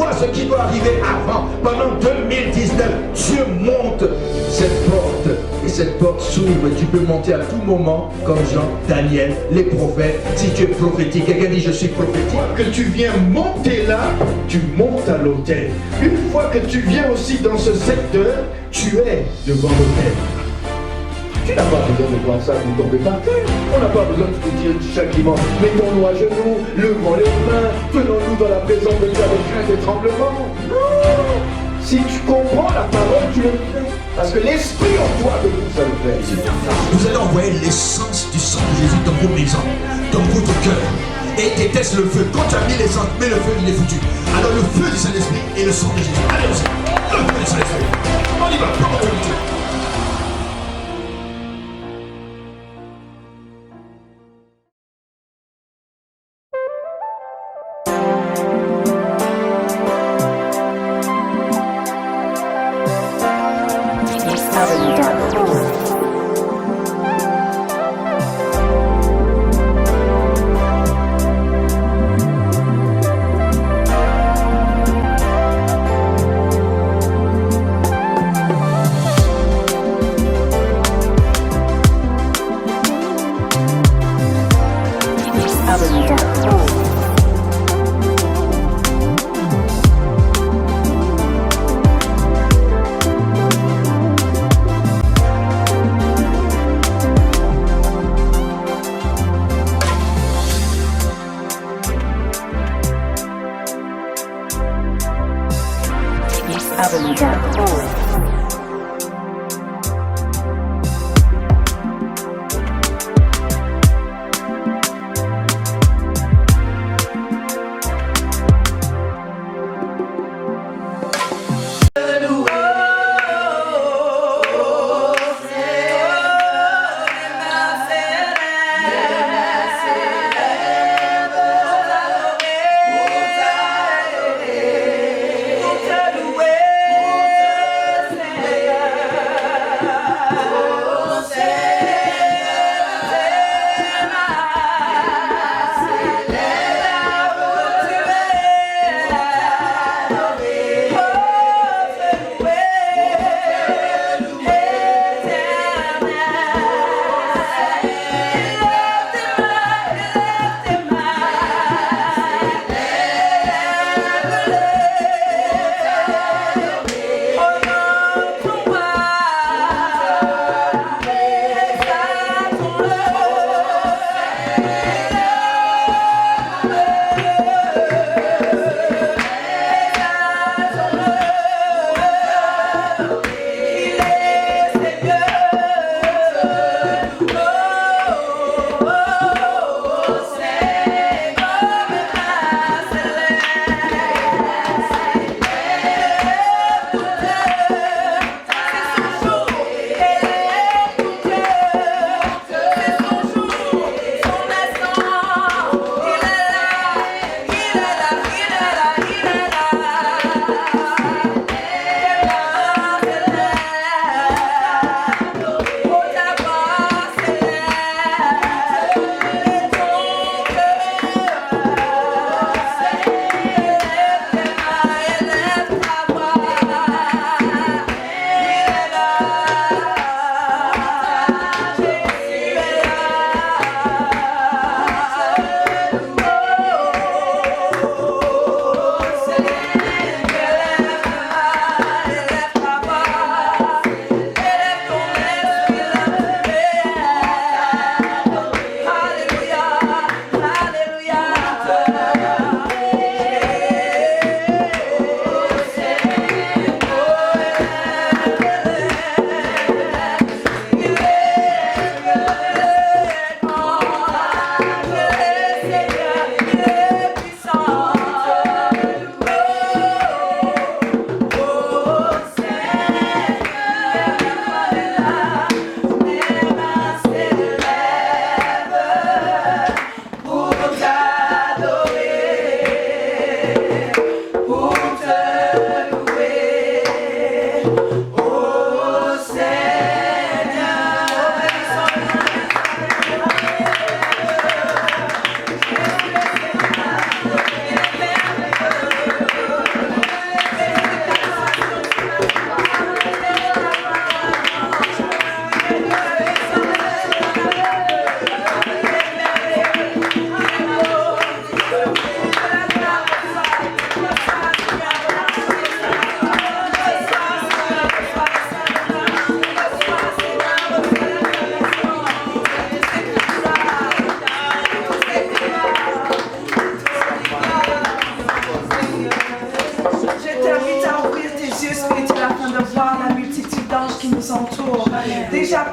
vois ce qui doit arriver avant. Pendant 2019, Dieu monte cette porte. Et cette porte s'ouvre. Tu peux monter à tout moment, comme Jean, Daniel, les prophètes. Si tu es prophétique, quelqu'un dit je suis prophétique. Une fois que tu viens monter là, tu montes à l'autel. Une fois que tu viens aussi dans ce secteur, tu es devant l'autel. Tu n'as pas besoin de voir ça pour tomber par terre. On n'a pas besoin de te dire chacun, mettons-nous à genoux, levons les mains, tenons-nous dans la présence de Dieu avec crainte et tremblement. Non. Si tu comprends la parole, tu le fais. Parce que l'esprit en toi de vous, ça le fait. Vous allez envoyer l'essence du sang de Jésus dans vos maisons, dans votre cœur. Et déteste le feu. Quand tu as mis l'essence, mais le feu, il est foutu. Alors le feu du Saint-Esprit et le sang de Jésus. Allez, le feu du Saint-Esprit. On y va, prends l'autorité.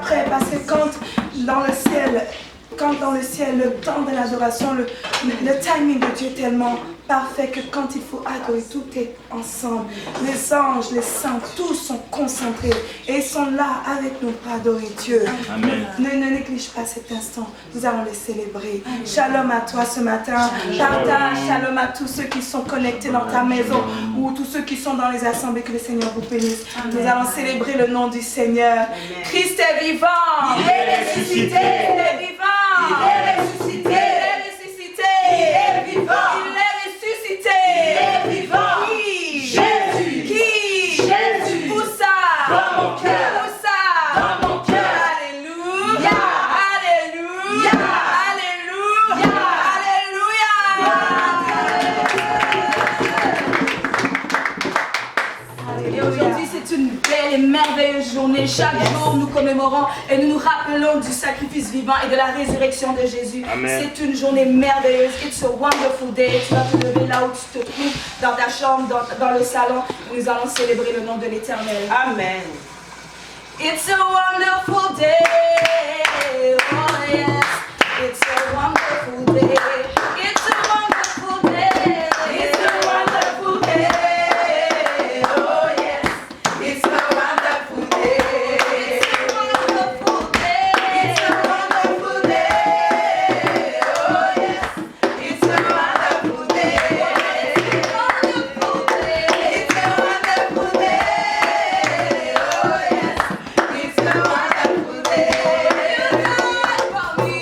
prêt parce que quand dans le ciel, le temps de l'adoration, le timing de Dieu est tellement parfait que quand il faut adorer, tout est ensemble. Les anges, les saints, tous sont concentrés et ils sont là avec nous pour adorer Dieu. Amen. Ne néglige pas cet instant, nous allons les célébrer. Shalom à toi ce matin. Partage, shalom à tous ceux qui sont connectés dans ta maison ou tous ceux qui sont dans les assemblées, que le Seigneur vous bénisse. Nous allons célébrer le nom du Seigneur. Christ est vivant, il est ressuscité, il est vivant, il est ressuscité, il est ressuscité, il est vivant, il est ressuscité, il est vivant. Qui? Jésus. Qui? Jésus. Où ça? Dans mon cœur. Où ça? Dans mon cœur. Alléluia. Alléluia. Alléluia. Alléluia. Et aujourd'hui, c'est une belle et merveilleuse journée. Chaque jour, nous commémorons et nous nous rappelons du sacrifice vivant et de la résurrection de Jésus. C'est une journée merveilleuse. It's a wonderful day. Tu vas te lever là où tu te trouves, dans ta chambre, dans le salon. Nous allons célébrer le nom de l'Éternel. Amen. It's a wonderful day. Oh yes. It's a wonderful day. It's a wonderful day. It's a wonderful day. Oh yes. It's a wonderful day. It's a wonderful day. It's a wonderful day. Oh yes. It's a wonderful day. It's a wonderful day. It's a wonderful day. Oh yes. It's a wonderful day. For me,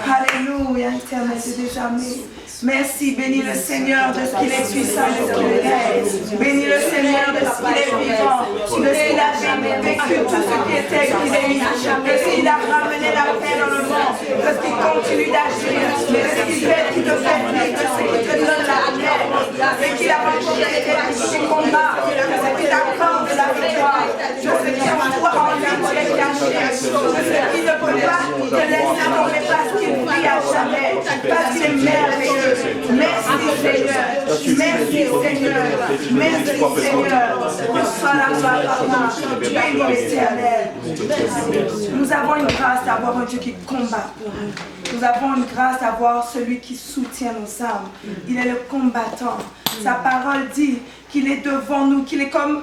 Alléluia, éternel Dieu des armées. Merci, bénis le Seigneur de ce qu'il est puissant, de ce qu'il est réel. Bénis le Seigneur de ce qu'il est vivant, de ce qu'il a vécu tout ce qui était épidémie, de ce qu'il a ramené la paix dans le monde, de ce qu'il continue d'agir, de ce qu'il fait, qui te fait vivre, de ce qui te donne la paix, de ce qu'il a remporté les combats, de ce qu'il t'accorde la victoire, de ce qui en toi en lui tu es caché, de ce qui ne peut pas te laisser tomber parce qu'il brille à jamais, parce qu'il est merveilleux. Merci Seigneur, merci Seigneur, merci Seigneur. Béni l'Éternel. Nous avons une grâce d'avoir un Dieu qui combat pour nous. Nous avons une grâce d'avoir celui qui soutient nos âmes. Il est le combattant. Sa parole dit qu'il est devant nous, qu'il est comme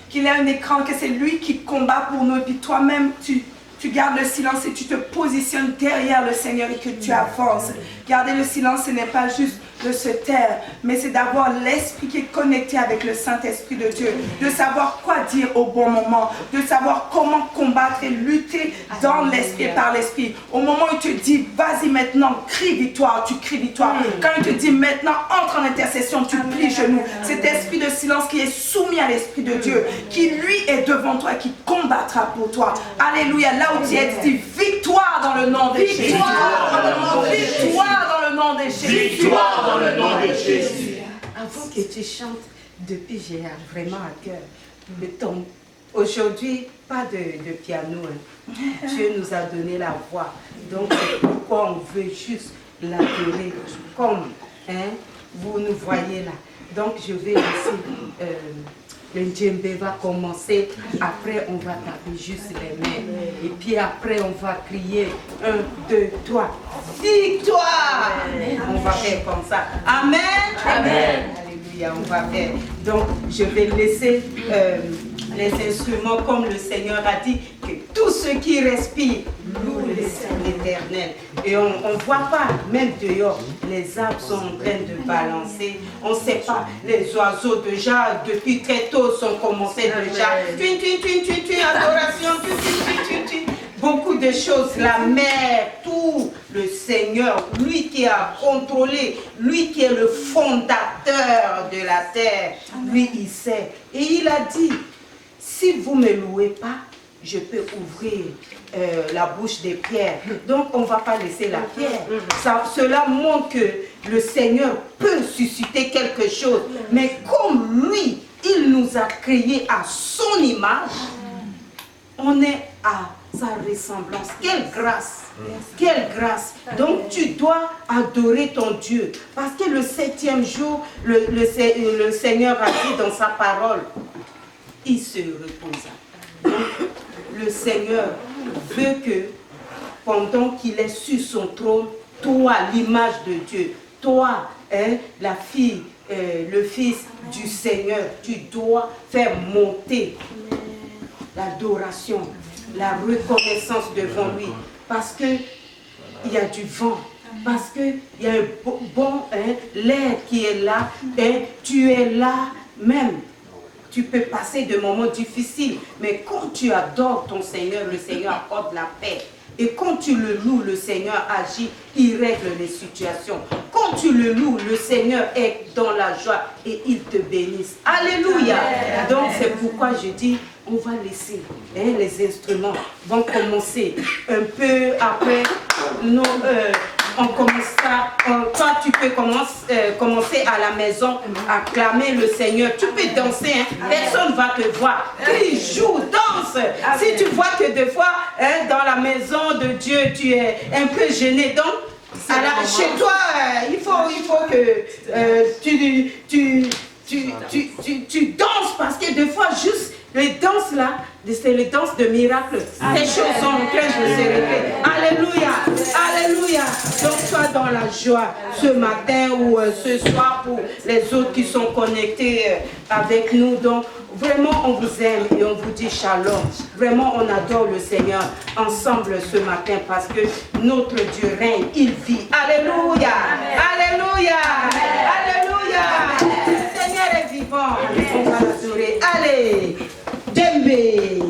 qu'il est un écran, que c'est lui qui combat pour nous. Et puis toi-même, tu gardes le silence et tu te positionnes derrière le Seigneur et que tu avances. Garder le silence, ce n'est pas juste de se taire, mais c'est d'avoir l'esprit qui est connecté avec le Saint-Esprit de Dieu, de savoir quoi dire au bon moment, de savoir comment combattre et lutter dans l'esprit et par l'esprit. Au moment où il te dit, vas-y maintenant, crie victoire, tu cries victoire. Quand il te dit maintenant, entre en intercession, tu plies genoux. Cet esprit de silence qui est soumis à l'Esprit de Dieu, qui lui est devant toi, qui combattra pour toi. Alléluia, là où tu es, tu dis victoire dans le nom de Jésus. Victoire dans le nom de Jésus. Victoire dans le nom de Jésus. Avant que tu chantes, depuis j'ai vraiment à cœur. Aujourd'hui, pas de piano. Dieu nous a donné la voix. Donc, c'est pourquoi on veut juste l'adorer. Comme vous nous voyez là. Donc, je vais laisser... le djembé va commencer, après on va taper juste les mains. Et puis après on va crier 1, 2, 3, victoire! On va faire comme ça. Amen! Amen! Alléluia, on va faire. Donc je vais laisser les instruments comme le Seigneur a dit, que tous ceux qui respirent louent l'Éternel. Et on ne voit pas, même dehors, les arbres sont en train de balancer. On ne sait pas, les oiseaux déjà, depuis très tôt, sont commencés déjà. Adoration, beaucoup de choses, la mer, tout, le Seigneur, lui qui a contrôlé, lui qui est le fondateur de la terre, lui il sait. Et il a dit, si vous ne me louez pas, je peux ouvrir la bouche des pierres. Donc on ne va pas laisser la pierre. Cela montre que le Seigneur peut susciter quelque chose. Mais comme lui, il nous a créés à son image, on est à sa ressemblance. Quelle grâce! Quelle grâce! Donc tu dois adorer ton Dieu. Parce que le 7e jour, le Seigneur a dit dans sa parole, il se reposa. Donc, le Seigneur veut que pendant qu'il est sur son trône, toi, l'image de Dieu, toi, la fille, le fils du Seigneur, tu dois faire monter l'adoration, la reconnaissance devant lui. Parce qu'il y a du vent, parce qu'il y a un bon l'air qui est là, tu es là même. Tu peux passer de moments difficiles, mais quand tu adores ton Seigneur, le Seigneur apporte la paix. Et quand tu le loues, le Seigneur agit, il règle les situations. Quand tu le loues, le Seigneur est dans la joie et il te bénisse. Alléluia! Donc c'est pourquoi je dis, on va laisser les instruments vont commencer un peu après. On commencera, toi tu peux commencer à la maison à clamer le Seigneur. Tu peux danser, personne ne va te voir. Tu joues, danse. Si tu vois que des fois, dans la maison de Dieu, tu es un peu gêné, donc chez toi, il faut que tu danses parce que des fois, juste les danses là, c'est les danses de miracle. Ces choses sont en train de se répéter. Alléluia, alléluia. Donc sois dans la joie ce matin ou ce soir pour les autres qui sont connectés avec nous. Donc vraiment on vous aime et on vous dit shalom. Vraiment on adore le Seigneur ensemble ce matin parce que notre Dieu règne, il vit. Alléluia, alléluia, alléluia. Le Seigneur est vivant. On va l'adorer. Allez, djembé.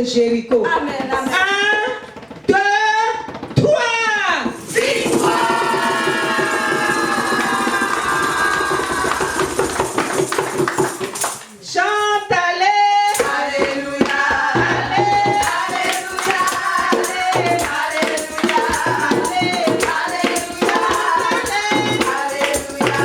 de Jéricho. Amen, amen. 1, 2, 3. Chante, allez. Alléluia. Alléluia. Alléluia. Alléluia. Alléluia. Alléluia.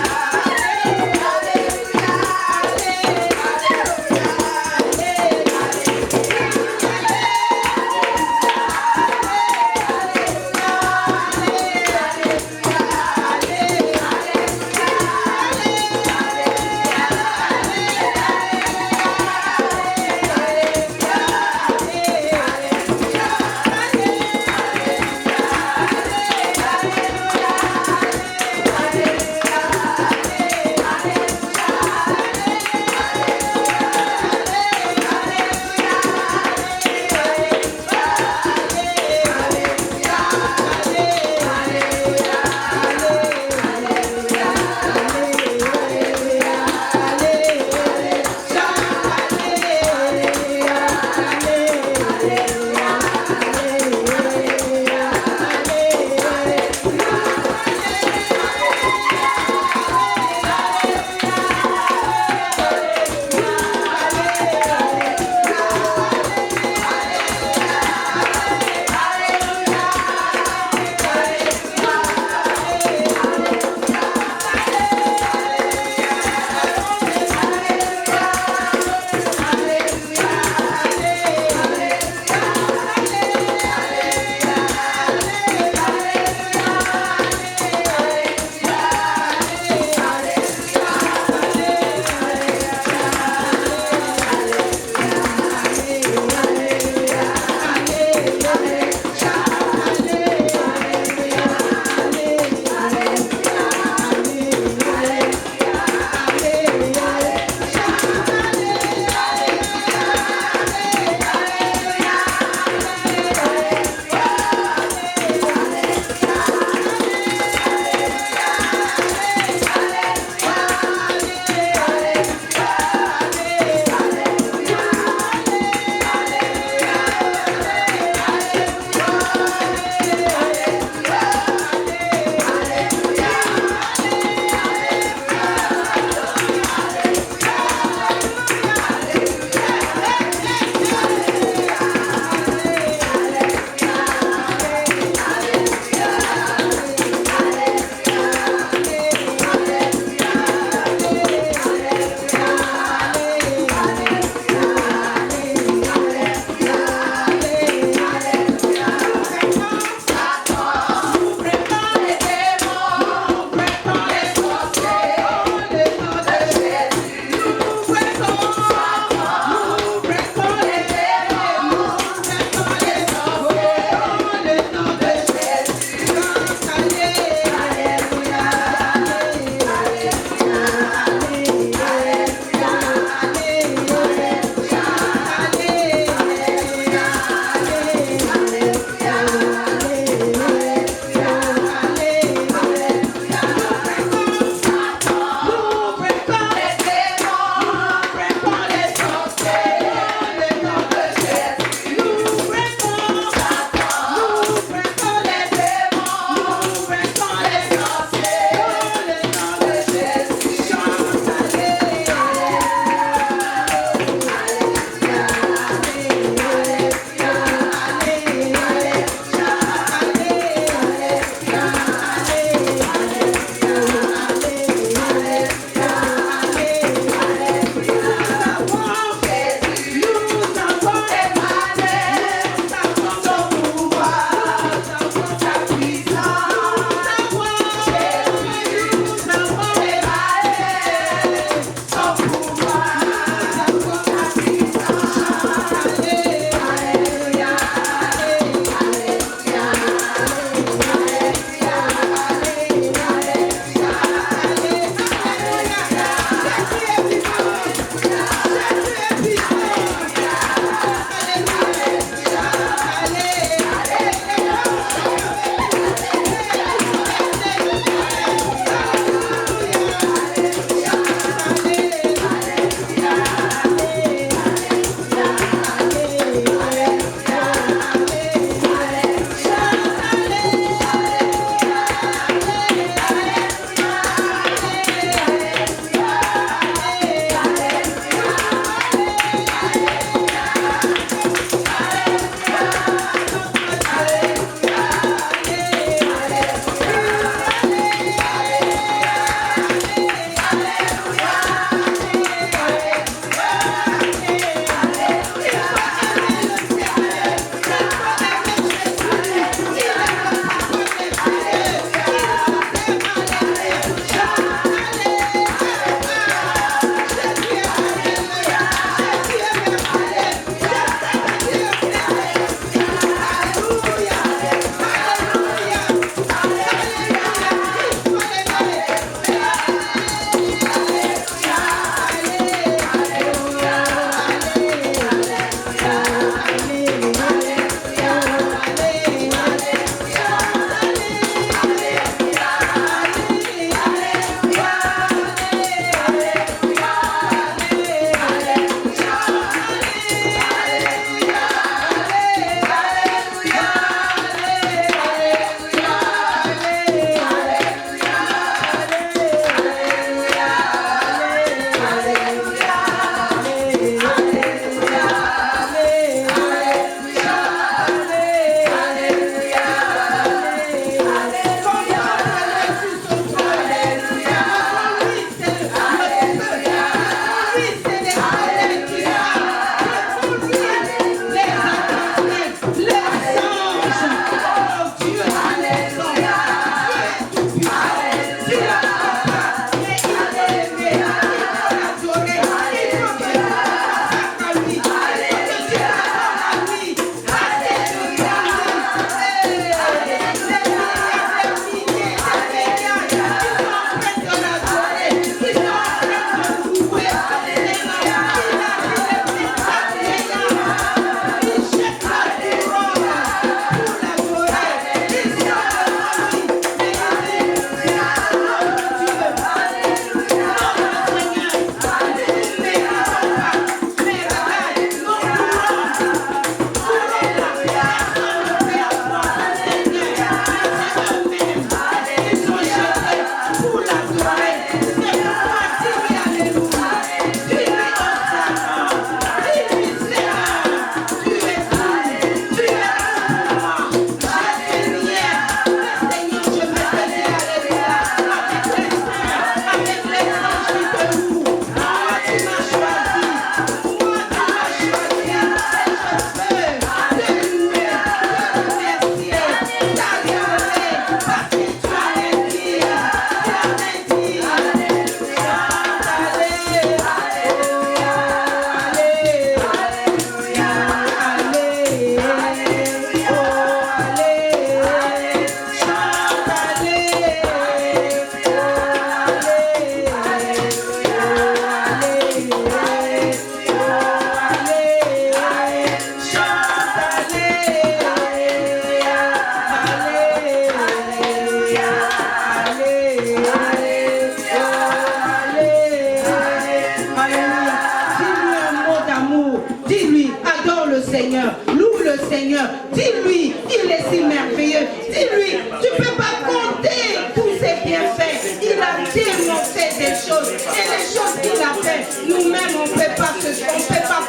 Seigneur. Dis-lui, il est si merveilleux. Dis-lui, tu ne peux pas compter tous ses bienfaits. Il a tellement fait des choses. Et les choses qu'il a fait, nous-mêmes, on ne peut pas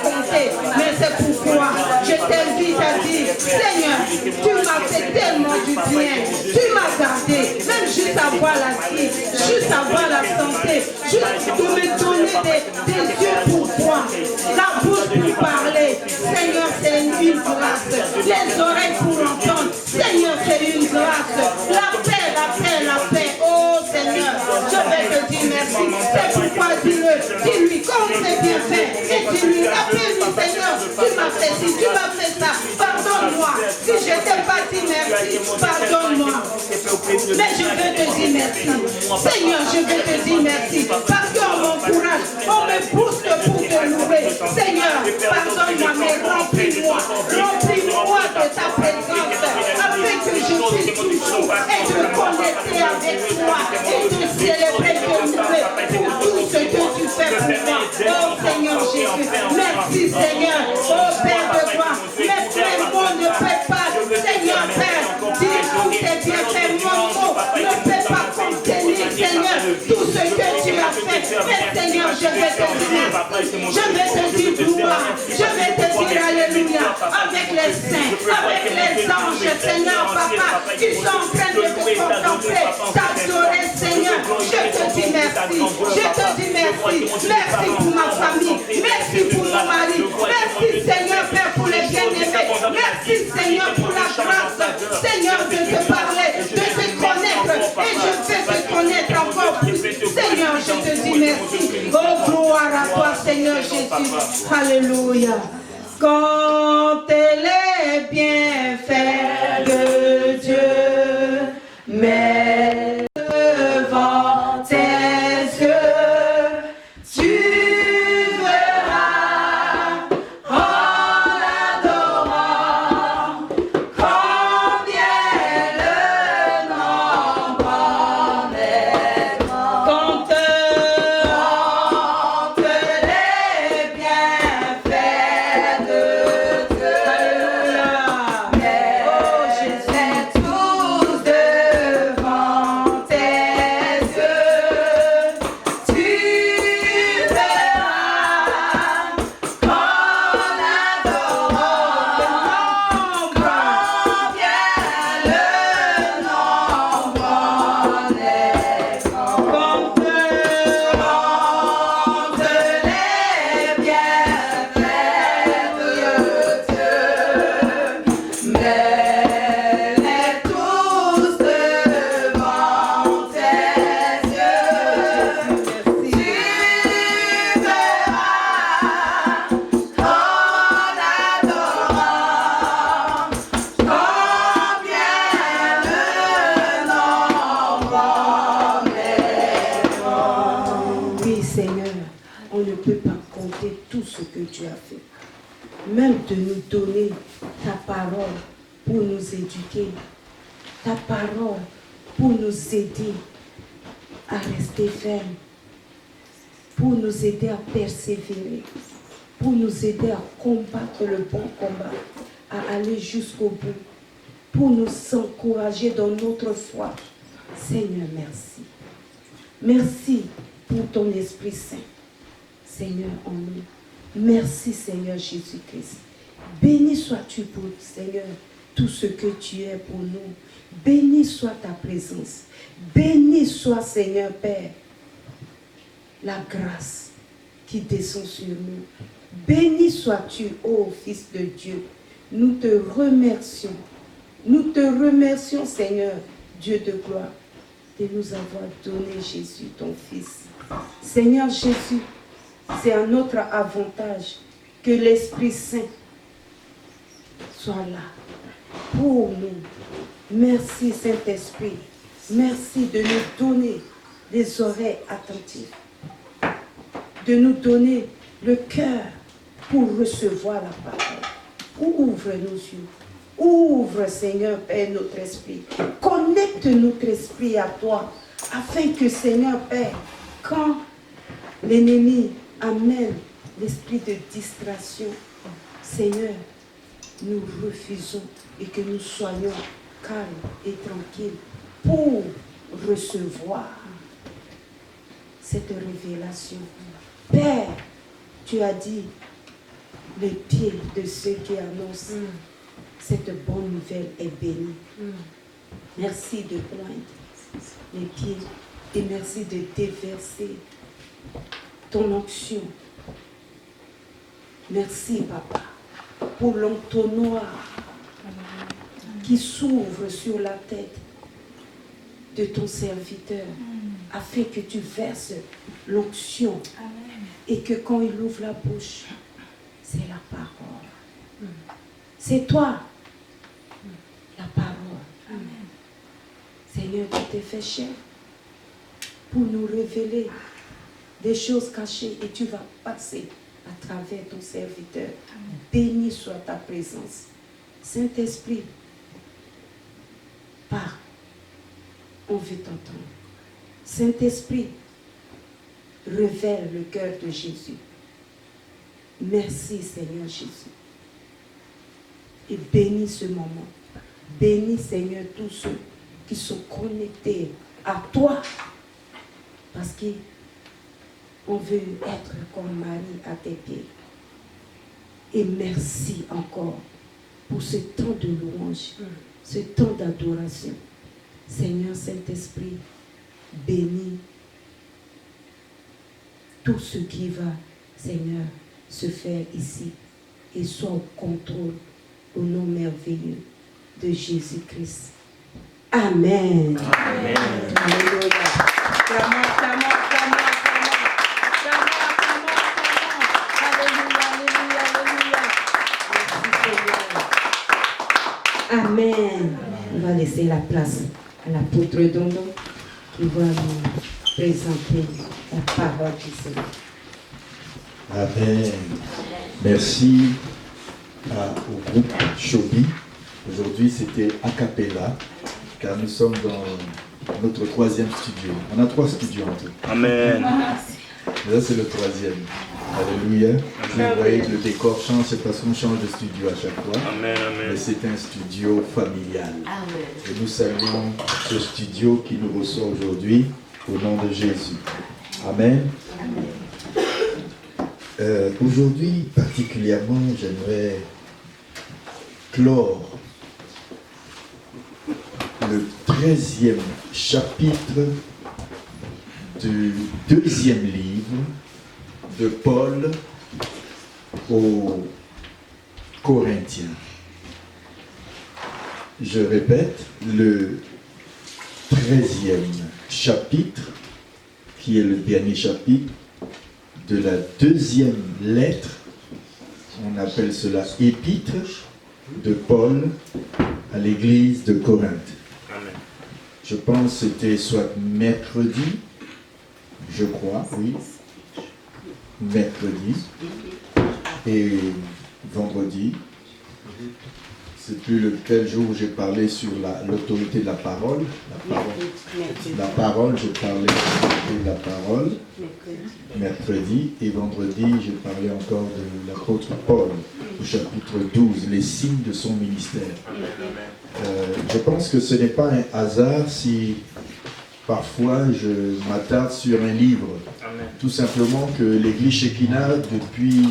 compter. Mais c'est pourquoi je t'invite à dire, Seigneur, tu m'as fait tellement du bien. Tu m'as gardé, même juste avoir la vie, juste avoir la santé, juste de me donner des yeux pour toi, la bouche pour parler. Seigneur, c'est une grâce. Les oreilles pour entendre. Seigneur, c'est une grâce. La paix, la paix, la paix. Oh Seigneur, je vais te dire merci. C'est pourquoi dis-lui comme c'est bien fait. Et dis-lui, appelle-lui Seigneur, tu m'as fait ci, tu m'as fait ça. Pardonne-moi. Si je t'ai pas dit merci, pardonne-moi. Mais je veux te dire merci. Seigneur, je veux te dire merci. Parce qu'on m'encourage, on me pousse pour te louer. Seigneur, pardonne-moi, mais remplis-moi. Remplis-moi de ta présence. Afin que je puisse toujours être connecté avec toi. Et te célébrer, te louer pour tout ce que tu fais pour moi. Oh Seigneur Jésus, merci Seigneur. Oh Père de gloire, mes frères, moi ne peut pas, Seigneur Père, dire tout est bien fait. Mon mot ne peut pas contenir, Seigneur, tout ce que tu as fait. Mais Seigneur, je vais te dire merci. Je vais te dire gloire. Je vais te dire alléluia. Avec les saints, avec les anges, Seigneur, Papa, qui sont en train de te contempler, t'adorer, Seigneur. Je te dis merci. Je te dis merci. Merci pour ma famille. Merci pour mon mari. Merci, Seigneur, Père, pour les bien-aimés. Merci, Seigneur, pour la grâce, Seigneur, de te parler, de te connaître. Et je vais te connaître encore plus. Seigneur, je te dis merci. Oh, gloire à toi, Seigneur Jésus. Alléluia. Quand les bienfaits de Dieu, mais devant tes yeux, tu verras en adorant combien le nombre en est grand. Quand les bienfaits de Dieu, mais oh Jésus, tous devant tes yeux, tu verras qu'en adorant combien le nombre en est grand. Quand les bienfaits de Dieu, mais tous devant tes yeux, tu verras qu'en adorant combien le nombre en est grand. Oui, Seigneur, on ne peut pas compter tout ce que tu as fait. Même de nous donner ta parole pour nous éduquer, ta parole pour nous aider à rester fermes, pour nous aider à persévérer, pour nous aider à combattre le bon combat, à aller jusqu'au bout, pour nous encourager dans notre foi. Seigneur, merci. Merci pour ton Esprit Saint, Seigneur, en nous. Merci, Seigneur Jésus-Christ. Béni sois-tu pour, Seigneur, tout ce que tu es pour nous. Béni soit ta présence. Béni soit, Seigneur Père, la grâce qui descend sur nous. Béni sois-tu, ô Fils de Dieu. Nous te remercions. Nous te remercions, Seigneur, Dieu de gloire, de nous avoir donné Jésus, ton Fils. Seigneur Jésus, c'est un autre avantage que l'Esprit Saint soit là pour nous. Merci Saint-Esprit. Merci de nous donner des oreilles attentives, de nous donner le cœur pour recevoir la parole. Ouvre nos yeux. Ouvre, Seigneur Père, notre esprit. Connecte notre esprit à toi, afin que, Seigneur Père, quand l'ennemi amène l'esprit de distraction, Seigneur, nous refusons et que nous soyons calmes et tranquilles pour recevoir cette révélation. Père, tu as dit, les pieds de ceux qui annoncent cette bonne nouvelle est béni. Merci de poindre les pieds et merci de déverser ton onction. Merci, Papa, pour l'entonnoir qui s'ouvre sur la tête de ton serviteur afin que tu verses l'onction et que quand il ouvre la bouche, c'est la parole. C'est toi, la parole. Seigneur, tu t'es fait chair pour nous révéler des choses cachées et tu vas passer à travers ton serviteur. Béni soit ta présence. Saint-Esprit, parle. On veut t'entendre. Saint-Esprit, révèle le cœur de Jésus. Merci Seigneur Jésus. Et bénis ce moment. Bénis Seigneur tous ceux qui sont connectés à toi. Parce qu'on veut être comme Marie à tes pieds. Et merci encore pour ce temps de louange, ce temps d'adoration. Seigneur Saint-Esprit, bénis tout ce qui va, Seigneur, se faire ici et soit au contrôle au nom merveilleux de Jésus-Christ. Amen. Amen. Alléluia. Come on. Amen. On va laisser la place à l'apôtre Dondo qui va nous présenter la parole du Seigneur. Amen. Merci au groupe Chobi. Aujourd'hui, c'était a cappella, car nous sommes dans notre 3e studio. On a 3 studios en tout. Amen. Et là, c'est le 3e. Alléluia. Vous voyez que le décor change, c'est parce qu'on change de studio à chaque fois. Amen. Amen. Mais c'est un studio familial. Et nous saluons ce studio qui nous reçoit aujourd'hui au nom de Jésus. Amen. Aujourd'hui, particulièrement, j'aimerais clore le 13e chapitre du 2e livre de Paul aux Corinthiens. Je répète, le 13e chapitre, qui est le dernier chapitre de la 2e lettre, on appelle cela épître de Paul à l'église de Corinthe. Amen. Je pense que c'était soit mercredi, je crois, oui, mercredi et vendredi. C'est plus lequel jour j'ai parlé sur l'autorité de la parole. La parole, je parlais de l'autorité de la parole. Mercredi et vendredi, j'ai parlé encore de l'apôtre Paul, au chapitre 12, les signes de son ministère. Je pense que ce n'est pas un hasard si parfois je m'attarde sur un livre. Amen. Tout simplement que l'église Shekinah, depuis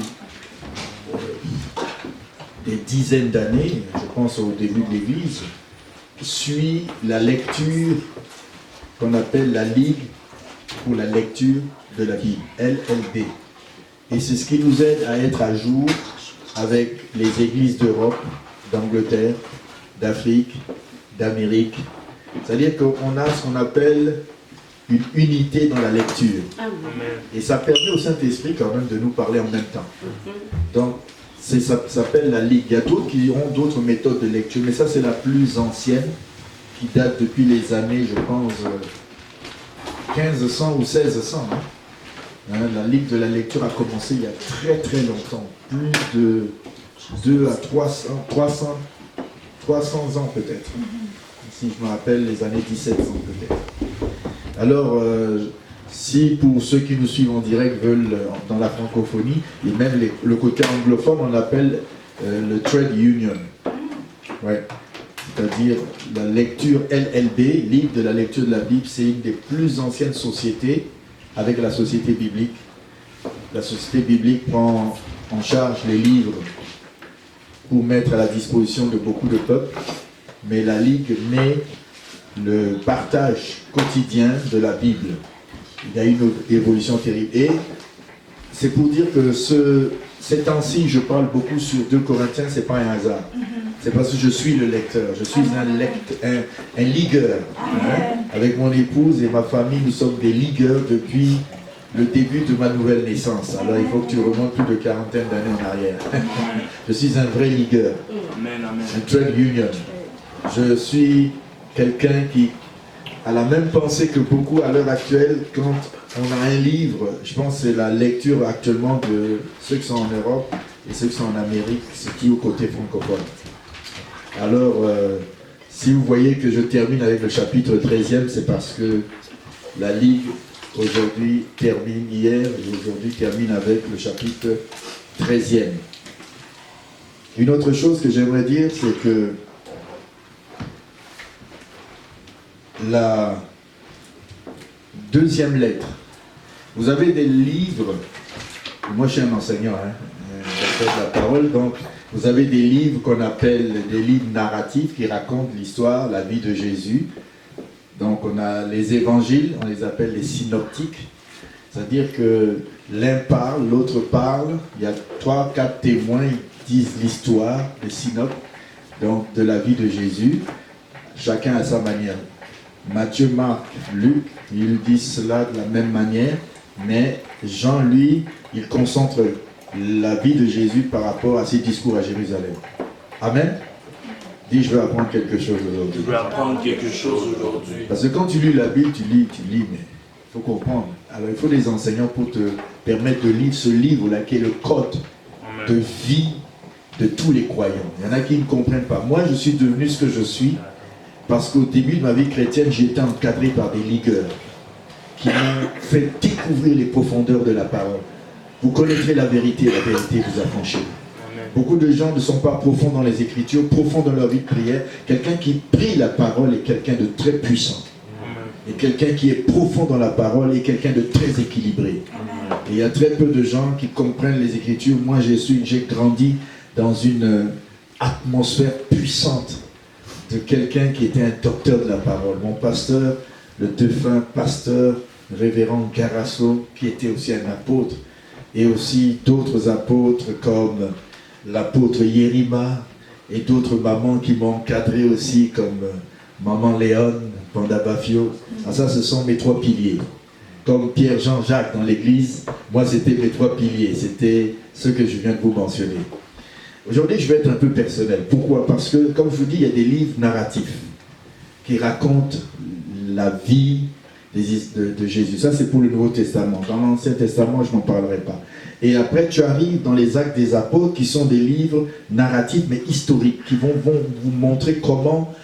des dizaines d'années, je pense au début de l'église, suit la lecture qu'on appelle la Ligue pour la lecture de la Bible, LLB. Et c'est ce qui nous aide à être à jour avec les églises d'Europe, d'Angleterre, d'Afrique, d'Amérique. C'est-à-dire qu'on a ce qu'on appelle une unité dans la lecture. Amen. Et ça permet au Saint-Esprit quand même de nous parler en même temps. Donc, ça s'appelle la Ligue. Il y a d'autres qui auront d'autres méthodes de lecture, mais ça c'est la plus ancienne, qui date depuis les années, je pense, 1500 ou 1600. La Ligue de la lecture a commencé il y a très très longtemps, plus de 2 à 300 ans peut-être, si je me rappelle les années 1700 peut-être. Alors, si pour ceux qui nous suivent en direct veulent dans la francophonie, et même le côté anglophone, on appelle le trade union. Ouais. C'est-à-dire la lecture LLB, livre de la lecture de la Bible, c'est une des plus anciennes sociétés avec la société biblique. La société biblique prend en charge les livres pour mettre à la disposition de beaucoup de peuples, mais la Ligue met le partage quotidien de la Bible. Il y a une évolution terrible. Et c'est pour dire que ces temps-ci, je parle beaucoup sur 2 Corinthiens, c'est pas un hasard. C'est parce que je suis le lecteur, je suis un ligueur. Hein? Avec mon épouse et ma famille, nous sommes des ligueurs depuis le début de ma nouvelle naissance. Alors il faut que tu remontes plus de quarantaine d'années en arrière. Je suis un vrai ligueur, un trade union. Je suis quelqu'un qui a la même pensée que beaucoup à l'heure actuelle. Quand on a un livre, je pense que c'est la lecture actuellement de ceux qui sont en Europe et ceux qui sont en Amérique, c'est qui au côté francophone. Alors, si vous voyez que je termine avec le chapitre 13e, c'est parce que la Ligue aujourd'hui termine hier et aujourd'hui termine avec le chapitre 13e. Une autre chose que j'aimerais dire, c'est que la deuxième lettre, vous avez des livres, moi je suis un enseignant, de la parole, donc vous avez des livres qu'on appelle des livres narratifs qui racontent l'histoire, la vie de Jésus. Donc on a les évangiles, on les appelle les synoptiques, c'est-à-dire que l'un parle, l'autre parle, il y a 3, 4 témoins, ils disent l'histoire, les synoptes, donc de la vie de Jésus, chacun à sa manière. Matthieu, Marc, Luc, ils disent cela de la même manière, mais Jean, lui, il concentre la vie de Jésus par rapport à ses discours à Jérusalem. Amen. Dis, je veux apprendre quelque chose aujourd'hui. Je veux apprendre quelque chose aujourd'hui. Parce que quand tu lis la Bible, tu lis, mais il faut comprendre. Alors il faut des enseignants pour te permettre de lire ce livre-là qui est le code de vie de tous les croyants. Il y en a qui ne comprennent pas. Moi, je suis devenu ce que je suis parce qu'au début de ma vie chrétienne, j'ai été encadré par des ligueurs qui m'ont fait découvrir les profondeurs de la parole. Vous connaîtrez la vérité vous affranchira. Beaucoup de gens ne sont pas profonds dans les Écritures, profonds dans leur vie de prière. Quelqu'un qui prie la parole est quelqu'un de très puissant. Et quelqu'un qui est profond dans la parole est quelqu'un de très équilibré. Et il y a très peu de gens qui comprennent les Écritures. Moi, j'ai grandi dans une atmosphère puissante de quelqu'un qui était un docteur de la parole. Mon pasteur, le défunt pasteur, révérend Garasso, qui était aussi un apôtre, et aussi d'autres apôtres comme l'apôtre Yérima et d'autres mamans qui m'ont encadré aussi comme maman Léone, Panda Bafio. Ah, ça, ce sont mes 3 piliers. Comme Pierre Jean-Jacques dans l'église, moi c'était mes 3 piliers, c'était ce que je viens de vous mentionner. Aujourd'hui, je vais être un peu personnel. Pourquoi? Parce que, comme je vous dis, il y a des livres narratifs qui racontent la vie de Jésus. Ça, c'est pour le Nouveau Testament. Dans l'Ancien Testament, je n'en parlerai pas. Et après, tu arrives dans les Actes des Apôtres, qui sont des livres narratifs, mais historiques, qui vont vous montrer comment,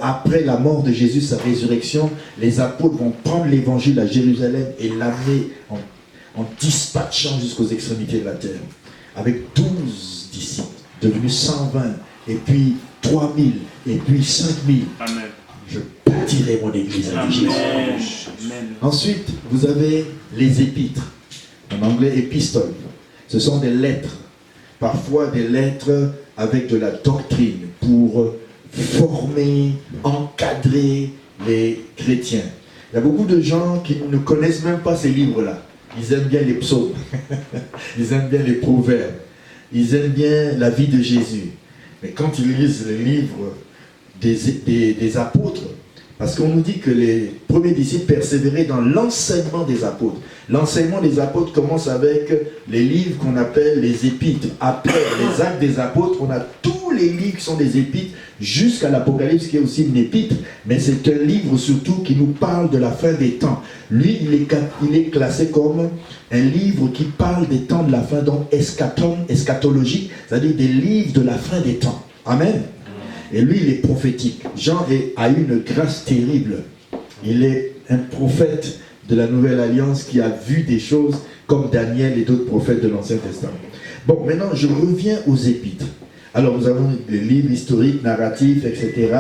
après la mort de Jésus, sa résurrection, les apôtres vont prendre l'évangile à Jérusalem et l'amener en dispatchant jusqu'aux extrémités de la terre. Avec 12 disciples, devenus 120, et puis 3000, et puis 5000. Amen. Je bâtirai mon église avec Jésus. Amen. Ensuite, vous avez les épîtres, en anglais épistole. Ce sont des lettres, parfois des lettres avec de la doctrine pour former, encadrer les chrétiens. Il y a beaucoup de gens qui ne connaissent même pas ces livres-là. Ils aiment bien les psaumes, ils aiment bien les proverbes, ils aiment bien la vie de Jésus. Mais quand ils lisent les livres des apôtres, parce qu'on nous dit que les premiers disciples persévéraient dans l'enseignement des apôtres. L'enseignement des apôtres commence avec les livres qu'on appelle les épîtres. Après les Actes des Apôtres, on a tous les livres qui sont des épîtres jusqu'à l'Apocalypse qui est aussi une épître. Mais c'est un livre surtout qui nous parle de la fin des temps. Lui, il est classé comme un livre qui parle des temps de la fin, donc eschatologique, c'est-à-dire des livres de la fin des temps. Amen. Et lui, il est prophétique. Jean a eu une grâce terrible. Il est un prophète de la Nouvelle Alliance qui a vu des choses comme Daniel et d'autres prophètes de l'Ancien Testament. Bon, maintenant, je reviens aux épîtres. Alors nous avons des livres historiques, narratifs, etc.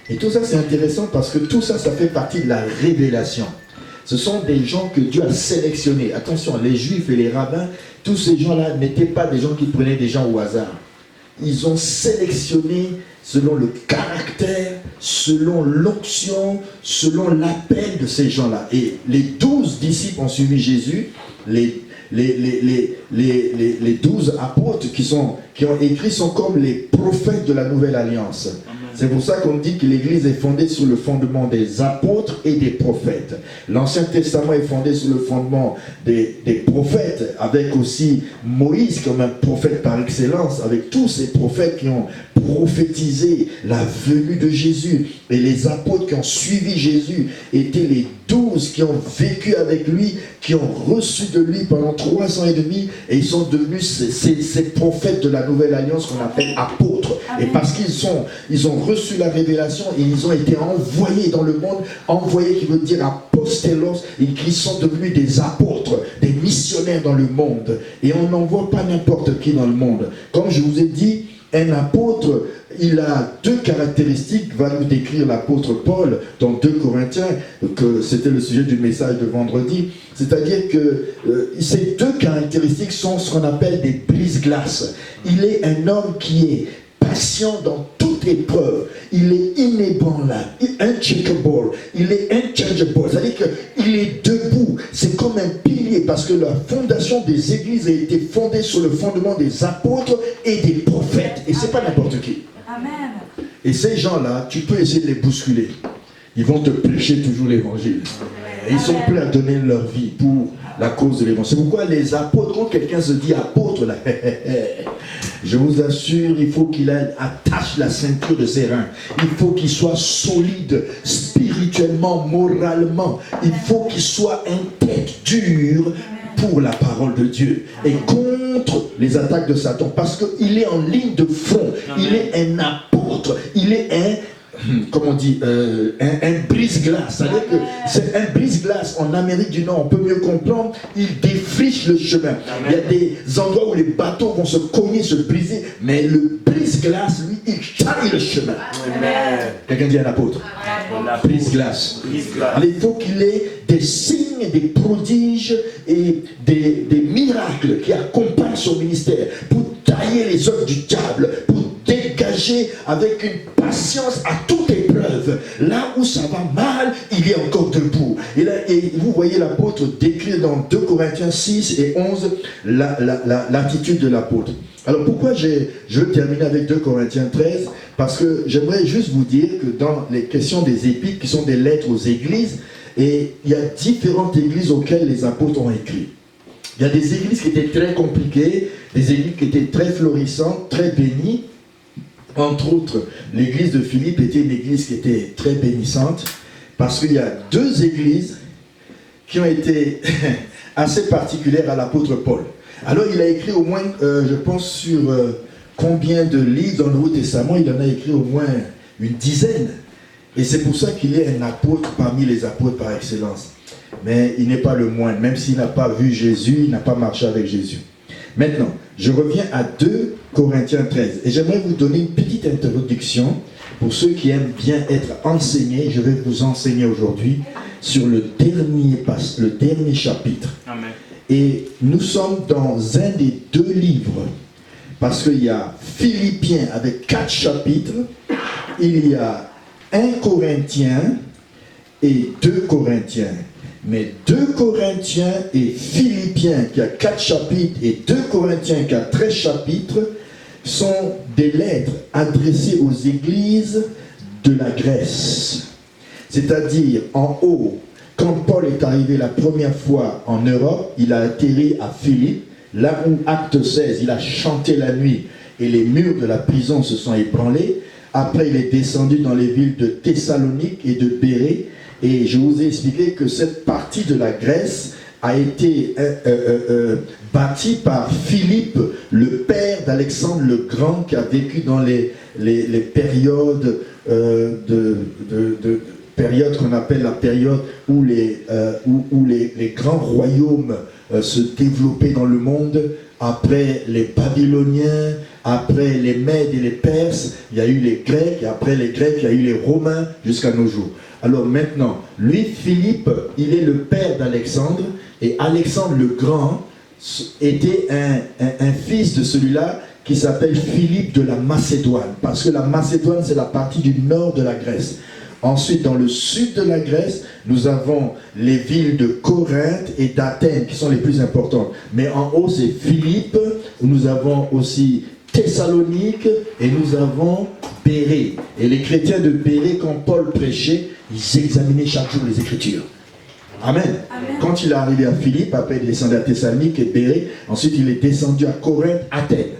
Et tout ça c'est intéressant parce que tout ça, ça fait partie de la révélation. Ce sont des gens que Dieu a sélectionnés. Attention, les juifs et les rabbins, tous ces gens-là n'étaient pas des gens qui prenaient des gens au hasard. Ils ont sélectionné selon le caractère, selon l'onction, selon l'appel de ces gens-là. Et les 12 disciples ont suivi Jésus, les 12 apôtres qui ont écrit sont comme les prophètes de la Nouvelle Alliance. C'est pour ça qu'on dit que l'Église est fondée sur le fondement des apôtres et des prophètes. L'Ancien Testament est fondé sur le fondement des prophètes, avec aussi Moïse comme un prophète par excellence, avec tous ces prophètes qui ont prophétisé la venue de Jésus. Et les apôtres qui ont suivi Jésus étaient les 12 qui ont vécu avec lui, qui ont reçu de lui pendant 3 ans et demi, et ils sont devenus ces prophètes de la Nouvelle Alliance qu'on appelle apôtres. Et parce qu'ils ont reçu la révélation et ils ont été envoyés dans le monde, envoyés qui veut dire apostelos, et qui sont devenus des apôtres, des missionnaires dans le monde. Et on n'envoie pas n'importe qui dans le monde. Comme je vous ai dit, un apôtre, il a 2 caractéristiques, va nous décrire l'apôtre Paul dans 2 Corinthiens, que c'était le sujet du message de vendredi. C'est-à-dire que ces 2 caractéristiques sont ce qu'on appelle des brise-glaces. Il est un homme qui est patient dans toute épreuve, il est inébranlable, uncheckable, il est unchangeable, c'est-à-dire qu'il est debout, c'est comme un pilier, parce que la fondation des églises a été fondée sur le fondement des apôtres et des prophètes, et c'est pas n'importe qui. Amen. Et ces gens-là, tu peux essayer de les bousculer, ils vont te prêcher toujours l'évangile, et ils sont prêts à donner leur vie pour la cause de l'évangile. C'est pourquoi les apôtres, quand quelqu'un se dit apôtre, là, je vous assure, il faut qu'il attache la ceinture de ses reins. Il faut qu'il soit solide spirituellement, moralement. Il faut qu'il soit une tête dure pour la parole de Dieu et contre les attaques de Satan. Parce qu'il est en ligne de front. Il est un apôtre. Il est comment on dit, un brise-glace. C'est-à-dire que c'est un brise-glace en Amérique du Nord, on peut mieux comprendre, il défriche le chemin. Amen. Il y a des endroits où les bateaux vont se cogner, se briser, mais le brise-glace, lui, il charrie le chemin. Quelqu'un dit un apôtre. Brise-glace. Alors il faut qu'il ait des signes, des prodiges et des miracles qui accompagnent son ministère pour tailler les œuvres du diable, pour dégager avec une patience à toute épreuve. Là où ça va mal, il est encore debout. Et vous voyez l'apôtre décrire dans 2 Corinthiens 6 et 11 l'attitude de l'apôtre. Alors pourquoi je veux terminer avec 2 Corinthiens 13? Parce que j'aimerais juste vous dire que dans les questions des épîtres, qui sont des lettres aux églises, et il y a différentes églises auxquelles les apôtres ont écrit. Il y a des églises qui étaient très compliquées, des églises qui étaient très florissantes, très bénies. Entre autres, l'église de Philippe était une église qui était très bénissante, parce qu'il y a 2 églises qui ont été assez particulières à l'apôtre Paul. Alors il a écrit au moins, je pense sur combien de livres dans le Nouveau Testament, il en a écrit au moins une dizaine. Et c'est pour ça qu'il est un apôtre parmi les apôtres par excellence. Mais il n'est pas le moindre, même s'il n'a pas vu Jésus, il n'a pas marché avec Jésus. Maintenant, je reviens à 2 Corinthiens 13. Et j'aimerais vous donner une petite introduction pour ceux qui aiment bien être enseignés. Je vais vous enseigner aujourd'hui sur le dernier chapitre. Amen. Et nous sommes dans un des 2 livres. Parce qu'il y a Philippiens avec 4 chapitres. Il y a 1 Corinthiens et 2 Corinthiens. Mais 2 Corinthiens et Philippiens qui a 4 chapitres et 2 Corinthiens qui a 13 chapitres sont des lettres adressées aux églises de la Grèce. C'est-à-dire en haut, quand Paul est arrivé la première fois en Europe, il a atterri à Philippe, là où acte 16, il a chanté la nuit et les murs de la prison se sont ébranlés. Après, il est descendu dans les villes de Thessalonique et de Bérée. Et je vous ai expliqué que cette partie de la Grèce a été bâtie par Philippe, le père d'Alexandre le Grand, qui a vécu dans les périodes période qu'on appelle la période où les grands royaumes se développaient dans le monde, après les Babyloniens, Après les Mèdes et les Perses, il y a eu les Grecs, et après les Grecs, il y a eu les Romains jusqu'à nos jours. Alors maintenant, lui, Philippe, il est le père d'Alexandre, et Alexandre le Grand était un fils de celui-là qui s'appelle Philippe de la Macédoine, parce que la Macédoine, c'est la partie du nord de la Grèce. Ensuite, dans le sud de la Grèce, nous avons les villes de Corinthe et d'Athènes qui sont les plus importantes. Mais en haut, c'est Philippe, où nous avons aussi Thessalonique et nous avons Bérée. Et les chrétiens de Bérée, quand Paul prêchait, ils examinaient chaque jour les Écritures. Amen. Amen. Quand il est arrivé à Philippe, après il descendait à Thessalonique et Bérée, ensuite il est descendu à Corinthe, Athènes.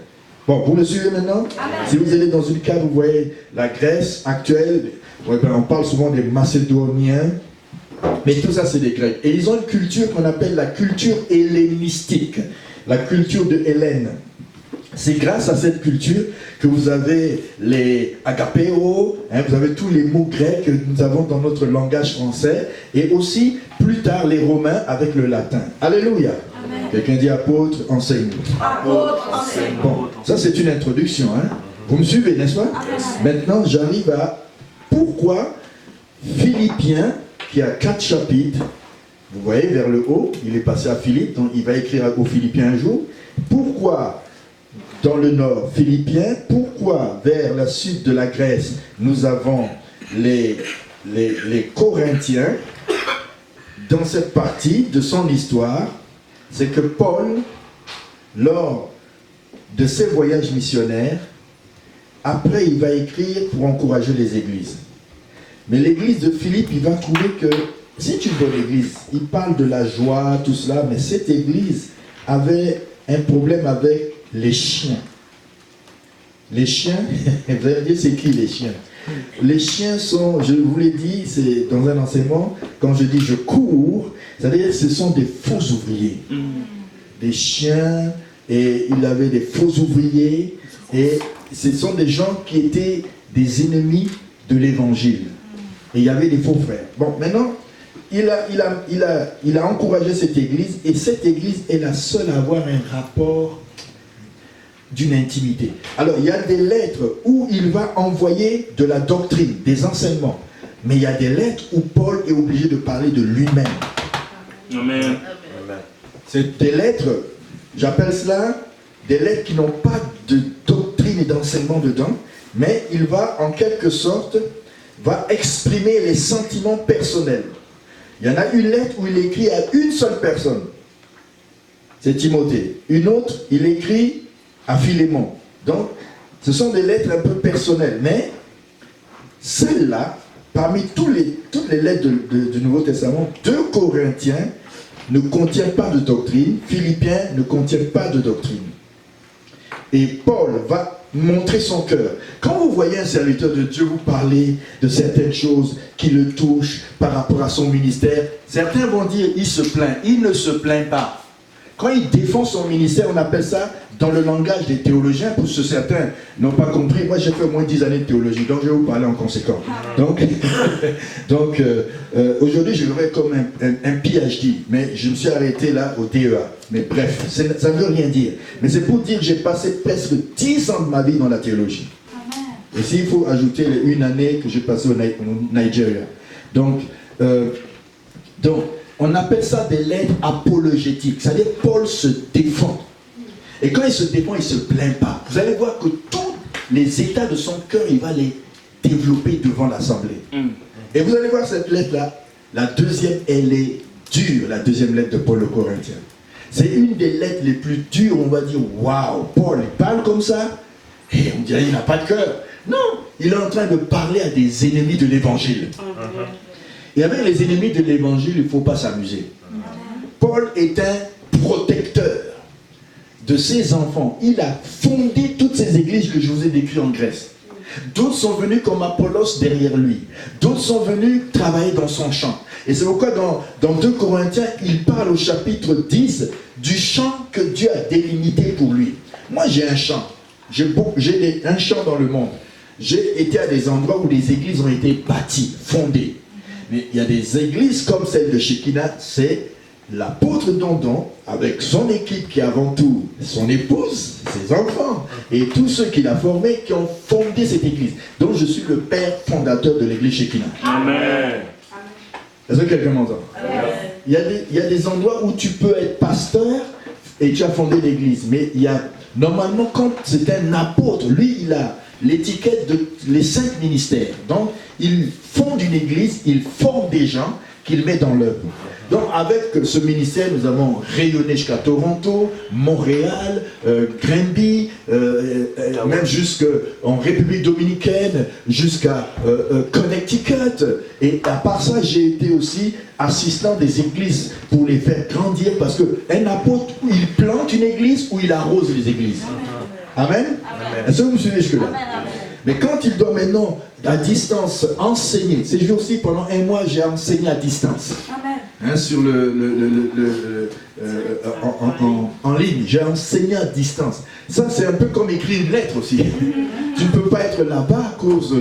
Bon, vous me suivez maintenant? Amen. Si vous allez dans une carte, vous voyez la Grèce actuelle. Ouais, ben on parle souvent des Macédoniens, mais tout ça c'est des Grecs. Et ils ont une culture qu'on appelle la culture hellénistique, la culture de Hélène. C'est grâce à cette culture que vous avez les agapéo, vous avez tous les mots grecs que nous avons dans notre langage français, et aussi plus tard les Romains avec le latin. Alléluia. Amen. Quelqu'un dit apôtre, enseigne-nous. Apôtre, enseigne-nous. Bon, ça c'est une introduction. Vous me suivez, n'est-ce pas? Amen. Maintenant j'arrive à pourquoi Philippiens, qui a 4 chapitres, vous voyez vers le haut, il est passé à Philippe, donc il va écrire aux Philippiens un jour. Pourquoi dans le nord Philippiens, pourquoi vers le sud de la Grèce nous avons les Corinthiens? Dans cette partie de son histoire, c'est que Paul, lors de ses voyages missionnaires, après, il va écrire pour encourager les églises. Mais l'église de Philippe, il va trouver que c'est une bonne église. Il parle de la joie, tout cela, mais cette église avait un problème avec les chiens. Les chiens, vous allez dire, c'est qui les chiens? Les chiens sont, je vous l'ai dit, c'est dans un enseignement, quand je dis je cours, c'est-à-dire que ce sont des faux ouvriers. Des chiens, et il avait des faux ouvriers, et ce sont des gens qui étaient des ennemis de l'évangile. Et il y avait des faux frères. Bon, maintenant, il a encouragé cette église, et cette église est la seule à avoir un rapport d'une intimité. Alors, il y a des lettres où il va envoyer de la doctrine, des enseignements. Mais il y a des lettres où Paul est obligé de parler de lui-même. Amen. C'est des lettres, j'appelle cela des lettres qui n'ont pas de doctrine et d'enseignement dedans, mais il va en quelque sorte exprimer les sentiments personnels. Il y en a une lettre où il écrit à une seule personne, c'est Timothée. Une autre, il écrit à Philémon. Donc, ce sont des lettres un peu personnelles, mais celle-là, parmi toutes les lettres du Nouveau Testament, 2 Corinthiens ne contient pas de doctrine, Philippiens ne contient pas de doctrine. Et Paul va montrer son cœur. Quand vous voyez un serviteur de Dieu vous parler de certaines choses qui le touchent par rapport à son ministère, certains vont dire il se plaint. Il ne se plaint pas. Quand il défend son ministère, on appelle ça dans le langage des théologiens, pour ceux certains n'ont pas compris. Moi j'ai fait au moins 10 années de théologie, donc je vais vous parler en conséquence. Donc aujourd'hui je l'aurais comme un PhD, mais je me suis arrêté là au DEA. Mais bref, ça ne veut rien dire. Mais c'est pour dire que j'ai passé presque 10 ans de ma vie dans la théologie. Amen. Et s'il faut ajouter les 1 année que j'ai passée au Nigeria. Donc, on appelle ça des lettres apologétiques. C'est-à-dire Paul se défend. Et quand il se défend, il ne se plaint pas. Vous allez voir que tous les états de son cœur, il va les développer devant l'assemblée. Et vous allez voir cette lettre-là, la deuxième, elle est dure, la deuxième lettre de Paul aux Corinthiens. C'est une des lettres les plus dures, on va dire, waouh, Paul, il parle comme ça, et on dirait qu'il n'a pas de cœur. Non, il est en train de parler à des ennemis de l'évangile. Et avec les ennemis de l'évangile, il ne faut pas s'amuser. Paul est un protecteur de ses enfants. Il a fondé toutes ces églises que je vous ai décrites en Grèce. D'autres sont venus comme Apollos derrière lui. D'autres sont venus travailler dans son champ. Et c'est pourquoi dans 2 Corinthiens, il parle au chapitre 10 du champ que Dieu a délimité pour lui. Moi j'ai un champ. J'ai un champ dans le monde. J'ai été à des endroits où les églises ont été bâties, fondées. Mais il y a des églises comme celle de Shekinah, c'est l'apôtre Dondon, avec son équipe qui est avant tout son épouse, ses enfants, et tous ceux qu'il a formés, qui ont fondé cette église. Donc je suis le père fondateur de l'église Shekinah. Amen. Est-ce que quelqu'un m'entend? Il y a des endroits où tu peux être pasteur et tu as fondé l'église. Mais il y a, normalement, quand c'est un apôtre, lui, il a l'étiquette de les 5 ministères. Donc, il fonde une église, il forme des gens qu'il met dans l'œuvre. Donc, avec ce ministère, nous avons rayonné jusqu'à Toronto, Montréal, Granby, même jusqu'en République Dominicaine, jusqu'à Connecticut. Et à part ça, j'ai été aussi assistant des églises pour les faire grandir, parce qu'un apôtre, il plante une église ou il arrose les églises. Amen. Est-ce que vous me suivez jusque-là? Mais quand il doit maintenant, à distance, enseigner, ces jours-ci, pendant 1 mois, j'ai enseigné à distance. Hein, sur en ligne, j'ai enseigné à distance. Ça, c'est un peu comme écrire une lettre aussi. Tu ne peux pas être là-bas à cause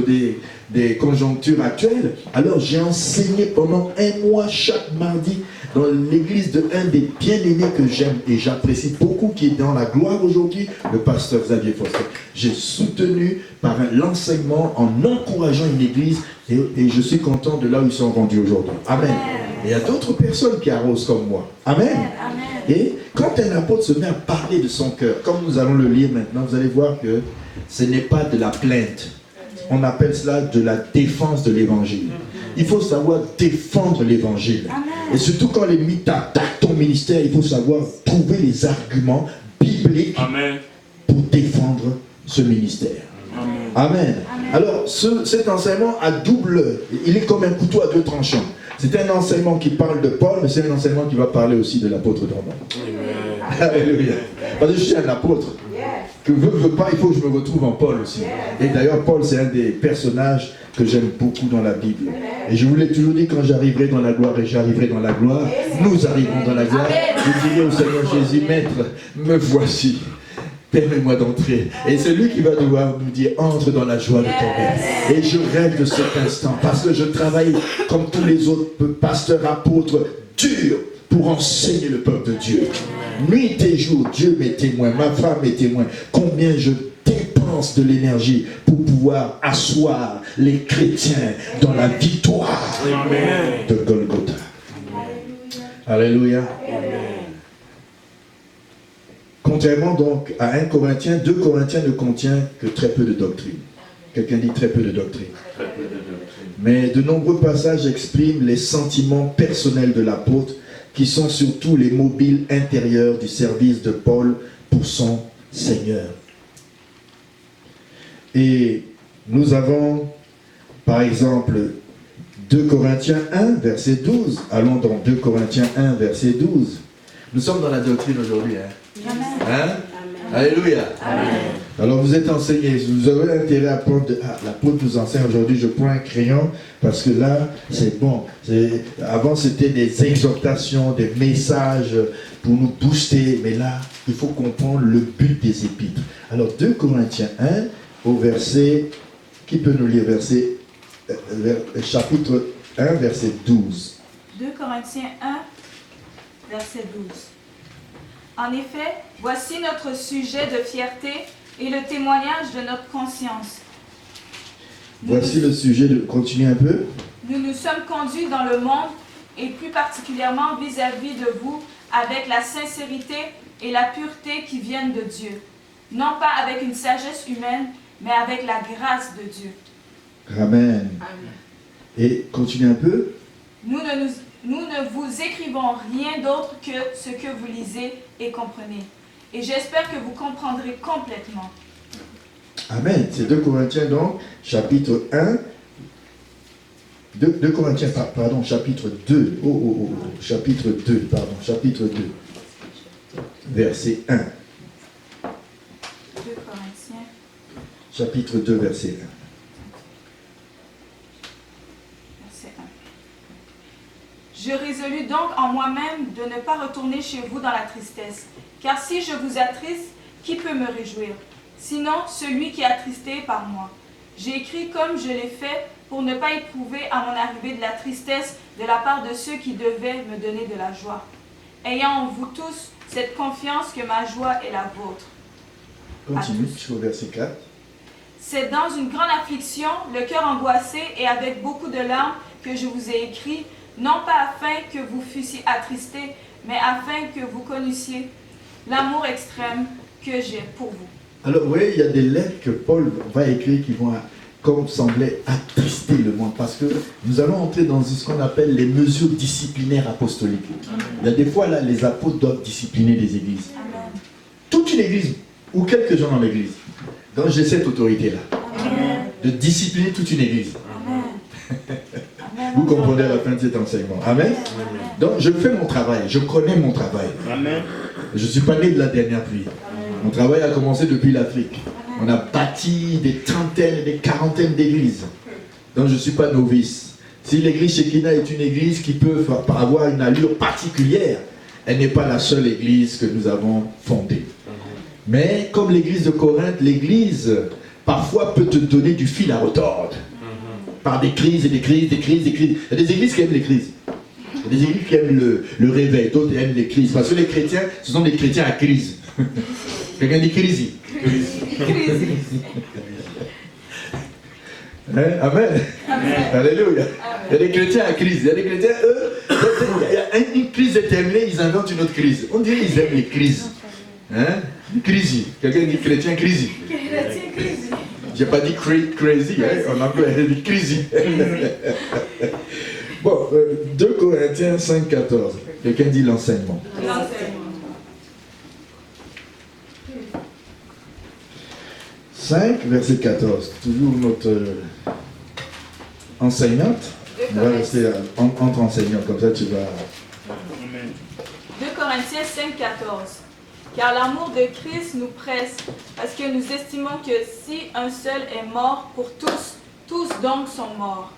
des conjonctures actuelles. Alors, j'ai enseigné pendant 1 mois, chaque mardi, dans l'église de un des bien-aimés que j'aime et j'apprécie beaucoup, qui est dans la gloire aujourd'hui, le pasteur Xavier Foster. J'ai soutenu par l'enseignement en encourageant une église et je suis content de là où ils sont rendus aujourd'hui. Amen. Et il y a d'autres personnes qui arrosent comme moi. Amen. Et quand un apôtre se met à parler de son cœur, comme nous allons le lire maintenant, vous allez voir que ce n'est pas de la plainte. On appelle cela de la défense de l'évangile. Il faut savoir défendre l'évangile. Et surtout quand l'ennemi t'attaque ton ministère, il faut savoir trouver les arguments bibliques pour défendre ce ministère. Amen. Alors, cet enseignement a double, il est comme un couteau à 2 tranchants. C'est un enseignement qui parle de Paul, mais c'est un enseignement qui va parler aussi de l'apôtre Dorman. Alléluia. Parce que je suis un apôtre. Que veut pas, il faut que je me retrouve en Paul aussi. Et d'ailleurs, Paul, c'est un des personnages que j'aime beaucoup dans la Bible. Et je vous l'ai toujours dit, quand j'arriverai dans la gloire, et j'arriverai dans la gloire, nous arriverons dans la gloire, je dirai au Seigneur Jésus, Maître, me voici. Permets-moi d'entrer. Et c'est lui qui va devoir nous dire, entre dans la joie de ton Père. Et je rêve de cet instant, parce que je travaille comme tous les autres pasteurs, apôtres, dur pour enseigner le peuple de Dieu. Nuit et jour, Dieu m'est témoin, ma femme est témoin. Combien je dépense de l'énergie pour pouvoir asseoir les chrétiens dans la victoire de Golgotha. Alléluia. Contrairement donc à 1 Corinthiens, 2 Corinthiens ne contient que très peu de doctrine. Quelqu'un dit très peu de doctrine. Mais de nombreux passages expriment les sentiments personnels de l'apôtre, qui sont surtout les mobiles intérieurs du service de Paul pour son Seigneur. Et nous avons, par exemple, 2 Corinthiens 1, verset 12. Allons dans 2 Corinthiens 1, verset 12. Nous sommes dans la doctrine aujourd'hui. Amen. Hein? Alléluia. Amen. Alors vous êtes enseignés, vous avez intérêt à prendre... l'apôtre nous enseigne aujourd'hui, je prends un crayon, parce que là, c'est bon. Avant, c'était des exhortations, des messages pour nous booster, mais là, il faut comprendre le but des épîtres. Alors 2 Corinthiens 1, au verset... Qui peut nous lire chapitre 1, verset 12. 2 Corinthiens 1, verset 12. En effet, voici notre sujet de fierté et le témoignage de notre conscience. Voici le sujet de... Continuez un peu. Nous nous sommes conduits dans le monde, et plus particulièrement vis-à-vis de vous, avec la sincérité et la pureté qui viennent de Dieu. Non pas avec une sagesse humaine, mais avec la grâce de Dieu. Amen. Et continuez un peu. Nous ne vous écrivons rien d'autre que ce que vous lisez et comprenez. Et j'espère que vous comprendrez complètement. Amen. C'est 2 Corinthiens donc, chapitre 1. 2 Corinthiens, pardon, chapitre 2. Chapitre 2, pardon, chapitre 2. Verset 1. 2 Corinthiens. Chapitre 2, verset 1. Je résolus donc en moi-même de ne pas retourner chez vous dans la tristesse. Car si je vous attriste, qui peut me réjouir? Sinon, celui qui est attristé par moi. J'ai écrit comme je l'ai fait pour ne pas éprouver à mon arrivée de la tristesse de la part de ceux qui devaient me donner de la joie. ayant en vous tous cette confiance que ma joie est la vôtre. Continue sur le verset 4. C'est dans une grande affliction, le cœur angoissé et avec beaucoup de larmes que je vous ai écrit, non pas afin que vous fussiez attristés, mais afin que vous connaissiez l'amour extrême que j'ai pour vous. Alors, vous voyez, il y a des lettres que Paul va écrire qui vont, comme semblait, attrister le monde. Parce que nous allons entrer dans ce qu'on appelle les mesures disciplinaires apostoliques. Il y a des fois, là, les apôtres doivent discipliner les églises. Amen. Toute une église, ou quelques gens dans l'église. Donc, j'ai cette autorité-là. De discipliner toute une église. Vous comprenez la fin de cet enseignement. Amen. Donc, je fais mon travail. Je connais mon travail. Amen. Je ne suis pas né de la dernière pluie. Mon travail a commencé depuis l'Afrique. On a bâti des trentaines et des quarantaines d'églises. Donc je ne suis pas novice. Si l'église Shekinah est une église qui peut avoir une allure particulière, elle n'est pas la seule église que nous avons fondée. Mais comme l'église de Corinthe, l'église parfois peut te donner du fil à retordre. Par des crises et des crises, des crises, des crises. Il y a des églises qui aiment les crises. Il y a des églises qui aiment le réveil, d'autres aiment les crises. Parce que les chrétiens, ce sont des chrétiens à crise. Quelqu'un dit crise. Hein? Amen. Alléluia. Il y a des chrétiens à crise. Il y a des chrétiens, eux, une crise est terminée, ils inventent une autre crise. On dirait qu'ils aiment les crises. Hein? Crise. Quelqu'un dit chrétien crise. J'ai pas dit crazy, hein? En anglais, j'ai dit crise. Bon, 2 Corinthiens 5, 14. Quelqu'un dit l'enseignement. 5, verset 14. Toujours notre enseignante. On va rester entre enseignants, comme ça tu vas... 2 Corinthiens 5, 14. Car l'amour de Christ nous presse, parce que nous estimons que si un seul est mort pour tous, tous donc sont morts.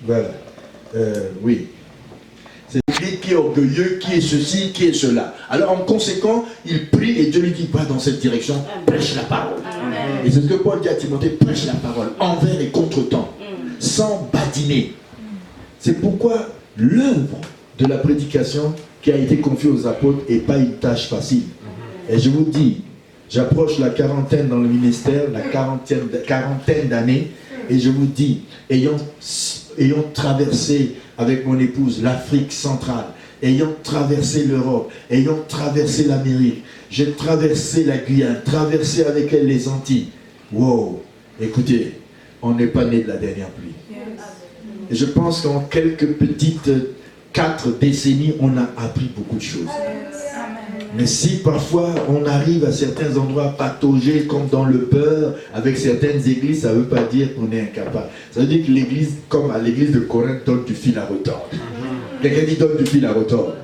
Voilà. Oui. C'est écrit qui est orgueilleux, qui est ceci, qui est cela. Alors en conséquent, il prie et Dieu lui dit, va dans cette direction, prêche la parole. Amen. Et c'est ce que Paul dit à Timothée, prêche la parole, envers et contre temps, sans badiner. C'est pourquoi l'œuvre de la prédication qui a été confiée aux apôtres n'est pas une tâche facile. Et je vous dis, j'approche la quarantaine dans le ministère, la quarantaine d'années, et je vous dis, ayant traversé avec mon épouse l'Afrique centrale, ayant traversé l'Europe, ayant traversé l'Amérique, j'ai traversé la Guyane, traversé avec elle les Antilles. Wow, écoutez, on n'est pas né de la dernière pluie. Et je pense qu'en quelques petites 4 décennies, on a appris beaucoup de choses. Mais si parfois on arrive à certains endroits patauger comme dans le beurre avec certaines églises, ça ne veut pas dire qu'on est incapable. Ça veut dire que l'église, comme à l'église de Corinthe, donne du fil à retordre. Quelqu'un dit donne du fil à retordre.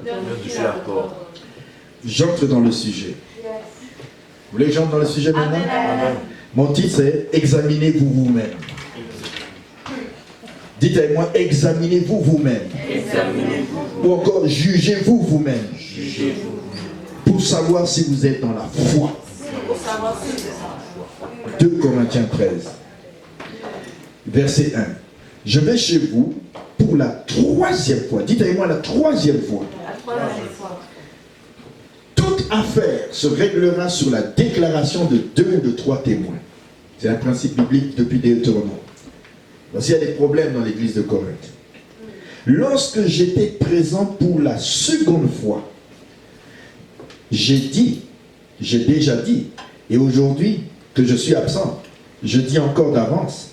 J'entre dans le sujet. Vous voulez que j'entre dans le sujet maintenant? Amen. Mon titre c'est examinez-vous vous-même. Dites avec moi, examinez-vous vous-même. Ou encore, jugez-vous vous-même. Pour savoir si vous êtes dans la foi. 2 Corinthiens 13. Verset 1. Je vais chez vous pour la 3e fois. Dites avec moi la 3e fois. Toute affaire se réglera sur la déclaration de 2 ou de 3 témoins. C'est un principe biblique depuis Deutéronome. Voici, il y a des problèmes dans l'église de Corinthe. Lorsque j'étais présent pour la 2e fois, j'ai déjà dit, et aujourd'hui que je suis absent, je dis encore d'avance,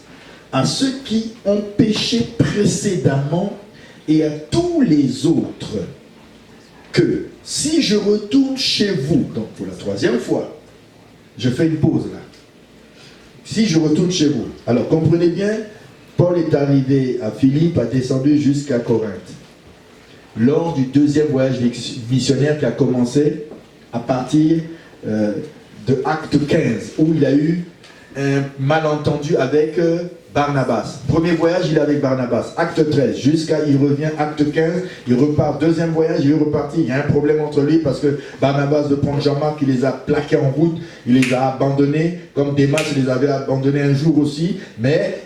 à ceux qui ont péché précédemment et à tous les autres, que si je retourne chez vous, donc pour la 3e fois, je fais une pause là. Si je retourne chez vous, alors comprenez bien, Paul est arrivé à Philippe, a descendu jusqu'à Corinthe. Lors du 2e voyage missionnaire qui a commencé à partir de Acte 15, où il a eu un malentendu avec Barnabas. Premier voyage, il est avec Barnabas. Acte 13, jusqu'à, il revient, acte 15, il repart. 2e voyage, il est reparti. Il y a un problème entre lui parce que Barnabas de prendre Jean-Marc, il les a plaqués en route, il les a abandonnés, comme Démas, il les avait abandonnés un jour aussi, mais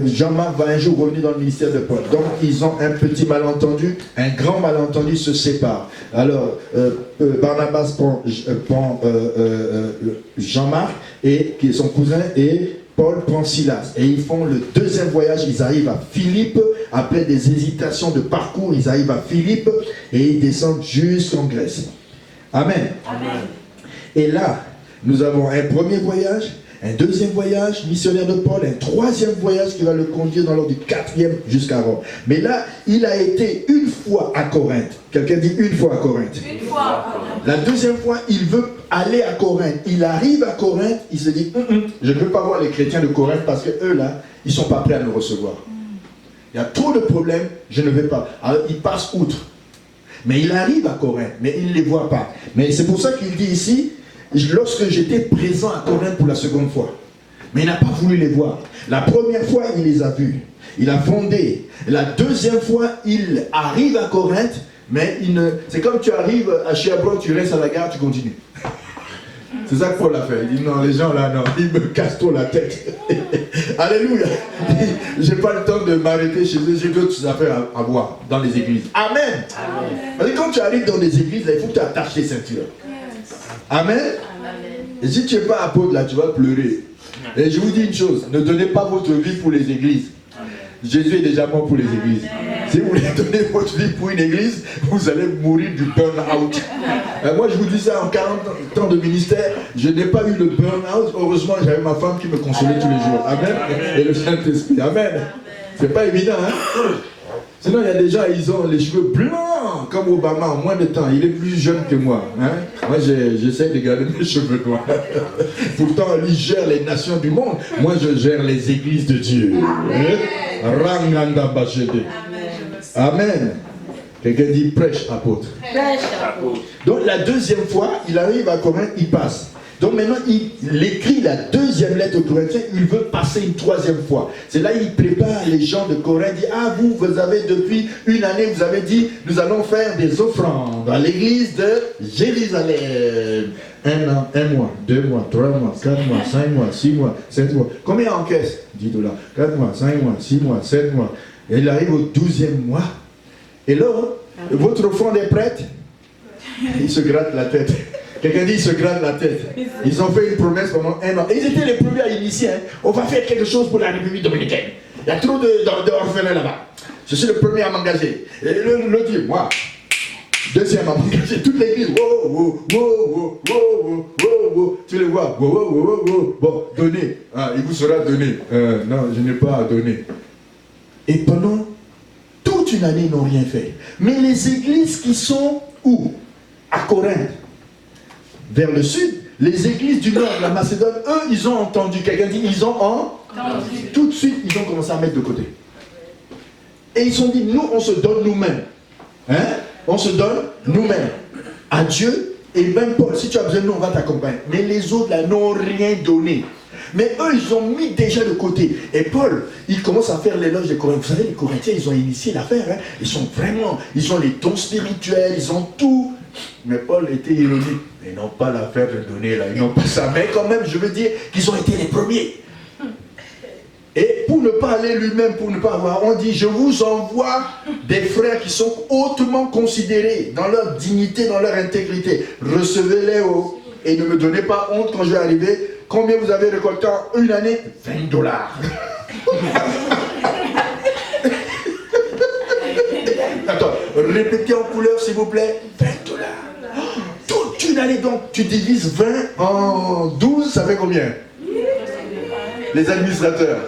Jean-Marc va un jour revenir dans le ministère de Paul. Donc ils ont un petit malentendu, un grand malentendu se sépare. Alors Barnabas prend Jean-Marc et qui est son cousin, et Paul prend Silas. Et ils font le deuxième voyage, ils arrivent à Philippe, après des hésitations de parcours, ils arrivent à Philippe et ils descendent jusqu'en Grèce. Amen. Amen. Et là, nous avons un premier voyage, un deuxième voyage missionnaire de Paul, un troisième voyage qui va le conduire dans l'ordre du 4e jusqu'à Rome. Mais là, il a été une fois à Corinthe. Quelqu'un dit une fois à Corinthe. Une fois. La deuxième fois, il veut aller à Corinthe. Il arrive à Corinthe, il se dit, je ne veux pas voir les chrétiens de Corinthe parce que eux là, ils ne sont pas prêts à nous recevoir. Il y a trop de problèmes, je ne vais pas. Alors il passe outre. Mais il arrive à Corinthe, mais il ne les voit pas. Mais c'est pour ça qu'il dit ici, lorsque j'étais présent à Corinthe pour la seconde fois. Mais il n'a pas voulu les voir. La première fois, il les a vus. Il a fondé. La deuxième fois, il arrive à Corinthe, mais c'est comme tu arrives à Sherbrooke, tu restes à la gare, tu continues. C'est ça que Paul a fait. Il dit non, les gens là, non, ils me cassent trop la tête. Alléluia. J'ai pas le temps de m'arrêter chez eux, j'ai d'autres affaires à voir dans les églises. Amen. Amen. Parce que quand tu arrives dans les églises, là, il faut que tu attaches tes ceintures. Amen. Et si tu n'es pas apôtre là, tu vas pleurer. Et je vous dis une chose, ne donnez pas votre vie pour les églises. Jésus est déjà mort pour les églises. Si vous voulez donner votre vie pour une église, vous allez mourir du burn-out. Moi, je vous dis ça, en 40 ans de ministère, je n'ai pas eu le burn-out. Heureusement, j'avais ma femme qui me consolait tous les jours. Amen. Et le Saint-Esprit. Amen. C'est pas évident, hein. Sinon, il y a des gens, ils ont les cheveux blancs, comme Obama, en moins de temps. Il est plus jeune que moi. Hein? Moi, j'essaie de garder mes cheveux noirs. Pourtant, lui gère les nations du monde. Moi, je gère les églises de Dieu. Ranganda Bachede. Amen. Quelqu'un dit prêche, apôtre. Prêche, apôtre. Donc, la deuxième fois, il arrive à Corinthe, il passe. Donc maintenant, il écrit la deuxième lettre aux Corinthiens, il veut passer une troisième fois. C'est là il prépare les gens de Corinthe, il dit, ah vous avez depuis une année, vous avez dit, nous allons faire des offrandes à l'église de Jérusalem. 1 an, 1 mois, 2 mois, 3 mois, 4 mois, 5 mois, 6 mois, 7 mois. Combien en caisse? 10 $. 4 mois, 5 mois, 6 mois, 7 mois. Et il arrive au 12e mois. Et là, votre offrande est prête? Il se gratte la tête. Quelqu'un dit, ils se grattent la tête. Ils ont fait une promesse pendant 1 an. Et ils étaient les premiers à initier. Hein. On va faire quelque chose pour la République dominicaine. Il y a trop d'orphelins là-bas. Je suis le premier à m'engager. Et l'autre dit, moi, deuxième à m'engager. Toute l'église, tu les vois, bon, donnez. Ah, il vous sera donné. Non, je n'ai pas à donner. Et pendant toute une année, ils n'ont rien fait. Mais les églises qui sont où? À Corinthe. Vers le sud, les églises du nord de la Macédoine, eux, ils ont entendu. Quelqu'un dit, ils ont entendu. Tout de suite, ils ont commencé à mettre de côté. Et ils se sont dit, nous, on se donne nous-mêmes. Hein? On se donne nous-mêmes. À Dieu, et même Paul, si tu as besoin de nous, on va t'accompagner. Mais les autres, là, n'ont rien donné. Mais eux, ils ont mis déjà de côté. Et Paul, il commence à faire l'éloge des Corinthiens. Vous savez, les Corinthiens, ils ont initié l'affaire. Hein? Ils ont les dons spirituels, ils ont tout. Mais Paul était ironique. Ils n'ont pas l'affaire de donner là, ils n'ont pas ça. Mais quand même, je veux dire qu'ils ont été les premiers. Et pour ne pas aller lui-même, pour ne pas avoir, on dit, je vous envoie des frères qui sont hautement considérés dans leur dignité, dans leur intégrité. Recevez-les et ne me donnez pas honte quand je vais arriver. Combien vous avez récolté en une année? 20 $. Attends, répétez en couleur s'il vous plaît. 20 $. Toute une année, donc tu divises 20 en 12, ça fait combien? Les administrateurs,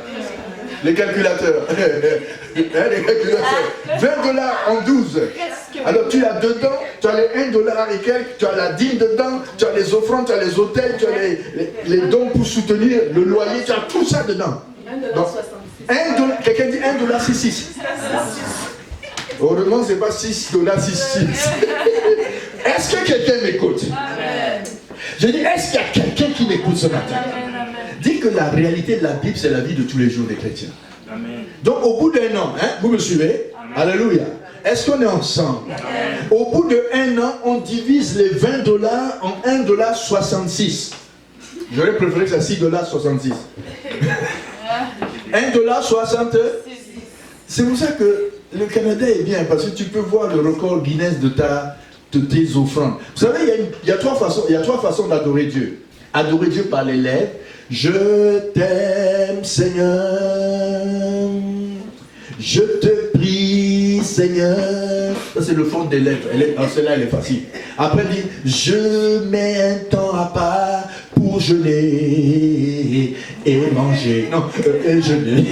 les calculateurs, les calculateurs. 20 $ en 12. Alors tu as dedans, tu as les 1 $ et quelques, tu as la dîme dedans, tu as les offrandes, tu as les hôtels, tu as les dons pour soutenir le loyer, tu as tout ça dedans. Donc, 1 $, quelqu'un dit 1 $, c'est 6. Heureusement, c'est pas 6 $, 6. Est-ce que quelqu'un m'écoute? Je dis, est-ce qu'il y a quelqu'un qui m'écoute ce matin? Dis que la réalité de la Bible, c'est la vie de tous les jours des chrétiens. Amen. Donc, au bout d'1 an, hein, vous me suivez? Amen. Alléluia. Est-ce qu'on est ensemble? Amen. Au bout d'1 an, on divise les 20 $ en 1 $ 66. J'aurais préféré que ça 6 $ 66. $1,60. C'est pour ça que le Canada est bien, parce que tu peux voir le record Guinness de tes offrandes. Vous savez, il y a trois façons d'adorer Dieu. Adorer Dieu par les lèvres. Je t'aime, Seigneur. Je te prie, Seigneur. Ça, c'est le fond des lèvres. Celle-là, elle est facile. Après, dit, je mets un temps à part pour jeûner et manger. Non, et jeûner.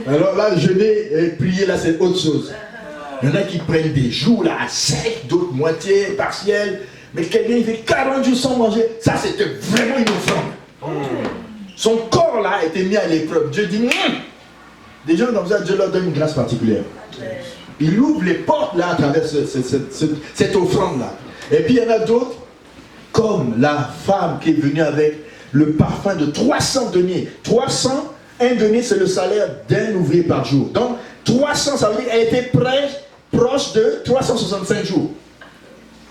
Alors là, jeûner et prier, là, c'est autre chose. Il y en a qui prennent des jours là, à sec, d'autres moitié, partiel. Mais quelqu'un, il fait 40 jours sans manger. Ça, c'était vraiment une offrande. Son corps là a été mis à l'épreuve. Dieu dit, des gens comme ça, Dieu leur donne une grâce particulière. Il ouvre les portes là à travers cette offrande là. Et puis il y en a d'autres, comme la femme qui est venue avec le parfum de 300 deniers. 300, un denier, c'est le salaire d'un ouvrier par jour. Donc 300, ça veut dire qu'elle était proche de 365 jours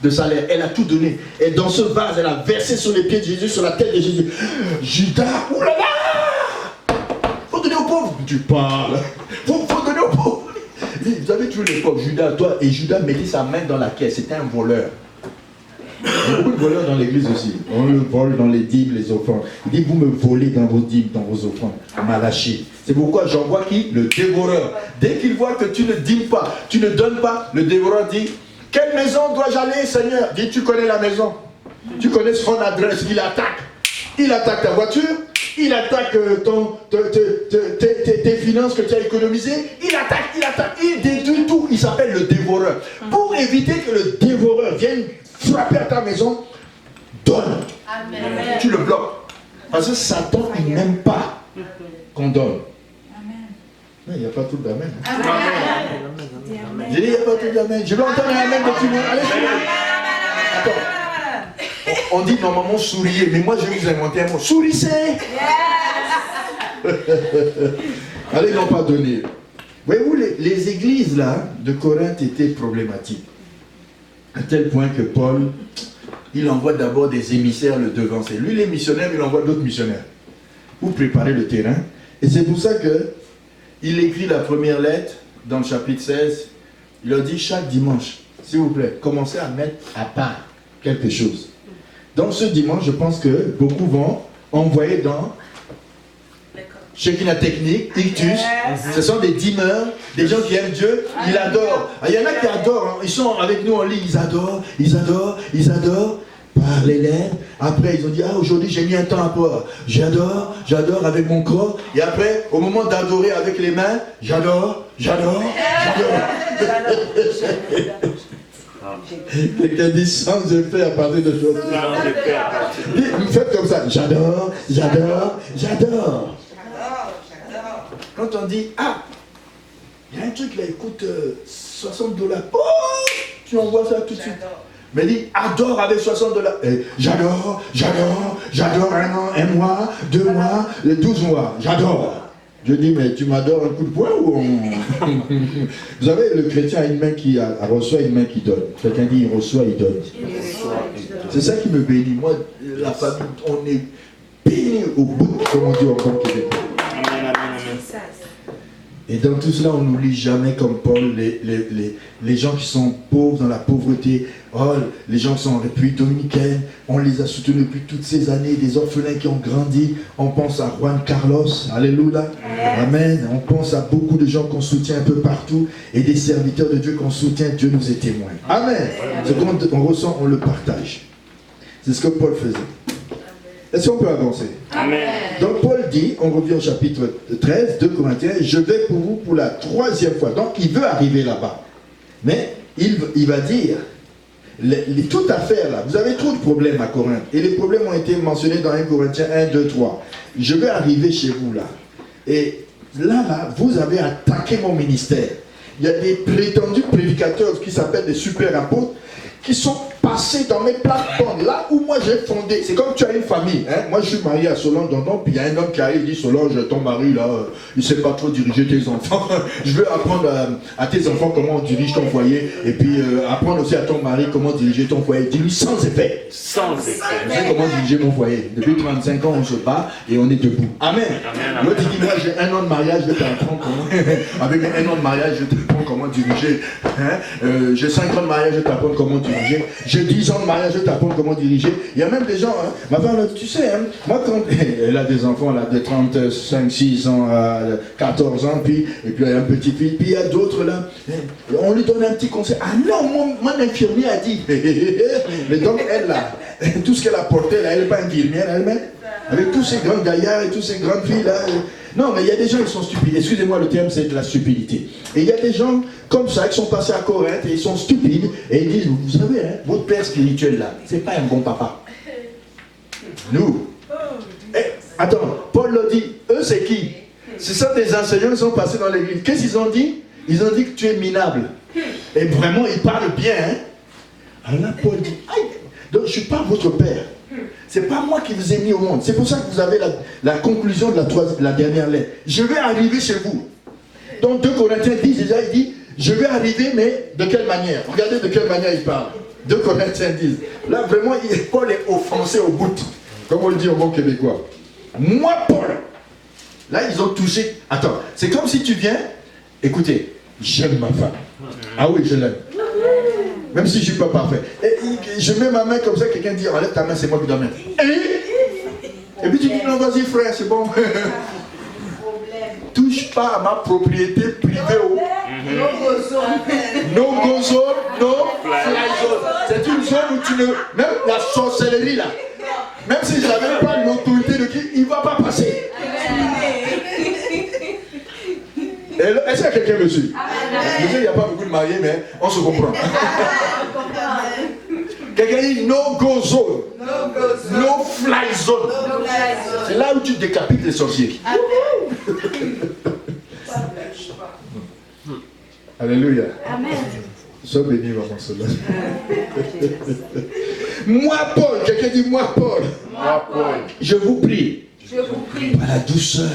de salaire. Elle a tout donné. Et dans ce vase, elle a versé sur les pieds de Jésus, sur la tête de Jésus. Judas, oulala! Faut donner aux pauvres. Tu parles. Faut donner aux pauvres. Vous avez toujours les pauvres. Judas, toi, et Judas mettait sa main dans la caisse. C'était un voleur. Il y a beaucoup de voleurs dans l'église aussi. On le vole dans les dîmes, les offrandes. Il dit, vous me volez dans vos dîmes, dans vos offrandes. Malachie. C'est pourquoi j'envoie qui? Le dévoreur. Dès qu'il voit que tu ne dîmes pas, tu ne donnes pas, le dévoreur dit, quelle maison dois-je aller, Seigneur? Dis, tu connais la maison. Tu connais son adresse. Il attaque. Il attaque ta voiture. Il attaque tes finances que tu as économisées. Il attaque. Il détruit tout. Il s'appelle le dévoreur. Pour éviter que le dévoreur vienne frapper à ta maison, donne. Amen. Tu le bloques. Parce que Satan, il n'aime pas qu'on donne. Il n'y a pas tout d'amen. J'ai dit, il n'y a pas tout d'amen. Je vais entendre un amen de tout le monde. Allez, attends. On dit normalement souriez, mais moi je vais vous inventer un mot. Sourissez. Allez, non pas donner. Voyez-vous, les églises là de Corinthe étaient problématiques. À tel point que Paul, il envoie d'abord des émissaires le devancer. Lui, les missionnaires, il envoie d'autres missionnaires pour préparer le terrain. Et c'est pour ça que il écrit la première lettre dans le chapitre 16. Il leur dit chaque dimanche, s'il vous plaît, commencez à mettre à part quelque chose. Donc ce dimanche, je pense que beaucoup vont envoyer dans Shekinah Technique, Ictus. Ce sont des dîmeurs, des gens qui aiment Dieu, ils adorent. Il y en a qui adorent, ils sont avec nous en ligne, ils adorent. Par les lèvres. Après, ils ont dit, aujourd'hui, j'ai mis un temps à part. J'adore avec mon corps. Et après, au moment d'adorer avec les mains, j'adore. Quelqu'un dit, sans effet à partir de choses. Vous faites comme ça. J'adore. Quand on dit, il y a un truc là, il coûte $60. Oh, tu envoies ça tout de suite. Mais dit, adore avec $60. J'adore, 1 an, 1 mois, 2 mois, 12 mois, j'adore. Je dis, mais tu m'adores un coup de poing ou Vous savez, le chrétien a une main qui reçoit, une main qui donne. Quelqu'un dit, il reçoit, il donne. C'est ça qui me bénit. Moi, la famille, on est béni au bout, comme on dit encore québécois. Et dans tout cela, on n'oublie jamais, comme Paul, les gens qui sont pauvres dans la pauvreté. Oh, les gens qui sont en République dominicaine, on les a soutenus depuis toutes ces années. Des orphelins qui ont grandi. On pense à Juan Carlos, alléluia, amen. On pense à beaucoup de gens qu'on soutient un peu partout. Et des serviteurs de Dieu qu'on soutient, Dieu nous est témoin. Amen. Ce qu'on ressent, on le partage. C'est ce que Paul faisait. Est-ce qu'on peut avancer? Amen. Donc Paul dit, on revient au chapitre 13, 2 Corinthiens, je vais pour vous pour la 3e fois. Donc il veut arriver là-bas. Mais il va dire, toute affaire là, vous avez trop de problèmes à Corinthe. Et les problèmes ont été mentionnés dans 1 Corinthiens 1, 2, 3. Je vais arriver chez vous là. Et là, vous avez attaqué mon ministère. Il y a des prétendus prédicateurs qui s'appellent des super apôtres qui sont passer dans mes plates-bandes, là où moi j'ai fondé. C'est comme tu as une famille. Hein? Moi je suis marié à Solange Dandon, puis il y a un homme qui arrive, il dit Solange, ton mari là, il ne sait pas trop diriger tes enfants. Je veux apprendre à tes enfants comment on dirige ton foyer, et puis apprendre aussi à ton mari comment diriger ton foyer. Dis-lui sans effet. Sans effet. Je sais comment diriger mon foyer. Depuis 35 ans, on se bat et on est debout. Amen. L'autre dit, moi j'ai un an de mariage, je vais t'apprendre comment. Avec un an de mariage, je t'apprends comment diriger. Hein? J'ai 5 ans de mariage, je t'apprends comment diriger. J'ai 10 ans de mariage, je t'apprends comment diriger. Il y a même des gens, hein, ma femme, tu sais, hein, moi quand elle a des enfants là, de 35, 6 ans à 14 ans, puis, et puis elle a un petit fils, puis il y a d'autres là, on lui donne un petit conseil. Ah non, mon infirmier a dit. Mais donc elle là, tout ce qu'elle a porté là, elle n'est pas infirmière elle-même. Avec tous ces grands gaillards et toutes ces grandes filles là. Non, mais il y a des gens qui sont stupides. Excusez-moi, le terme c'est de la stupidité. Et il y a des gens comme ça qui sont passés à Corinthe et ils sont stupides et ils disent, vous savez, hein, votre père spirituel là, c'est pas un bon papa. Nous. Attends, Paul l'a dit, eux c'est qui? Ce sont des enseignants qui sont passés dans l'église. Qu'est-ce qu'ils ont dit? Ils ont dit que tu es minable. Et vraiment, ils parlent bien. Hein? Alors là, Paul dit, aïe, donc je ne suis pas votre père. C'est pas moi qui vous ai mis au monde. C'est pour ça que vous avez la conclusion de la dernière lettre. Je vais arriver chez vous. Donc 2 Corinthiens 10 déjà, il dit, je vais arriver, mais de quelle manière? Regardez de quelle manière il parle. 2 Corinthiens 10. Là, vraiment, Paul est offensé au bout. Comme on le dit au bon québécois. Moi, Paul. Là, ils ont touché. Attends, c'est comme si tu viens. Écoutez, j'aime ma femme. Ah oui, je l'aime. Même si je ne suis pas parfait. Et je mets ma main comme ça, quelqu'un dit, enlève ta main, c'est moi qui dois mettre. Et puis tu dis, non, vas-y frère, c'est bon. Touche pas à ma propriété privée. No go zone, no fly zone. C'est une zone où tu ne... Même la sorcellerie là, même si je n'avais pas l'autorité de qui, il ne va pas passer. Est-ce qu'il y a quelqu'un dessus? Je sais, il n'y a pas beaucoup de mariés, mais on se comprend. Quelqu'un dit no go zone, no fly zone. C'est là où tu décapites les sorciers. Alléluia. Amen. Sois béni, maman Solange. Moi, Paul, quelqu'un dit moi, Paul. Moi, Paul. Je vous prie. Je vous prie. Par la douceur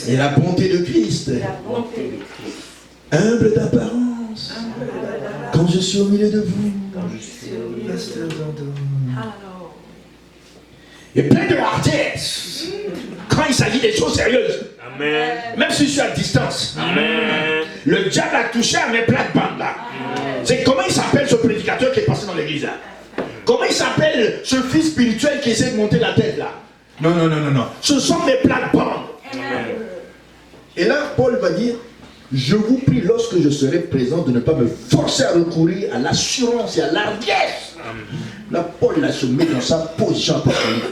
et la bonté de Christ. Humble d'apparence. Quand je suis au milieu de vous. Et plein de hardiesse. Quand il s'agit des choses sérieuses. Amen. Même si je suis à distance. Amen. Le diable a touché à mes plates-bandes là. C'est comment il s'appelle ce prédicateur qui est passé dans l'église là? Comment il s'appelle ce fils spirituel qui essaie de monter la tête là? Non. Ce sont mes plates-bandes. Et là, Paul va dire, je vous prie lorsque je serai présent de ne pas me forcer à recourir à l'assurance et à l'ardiesse. Là, Paul là, se met dans sa position apostolique.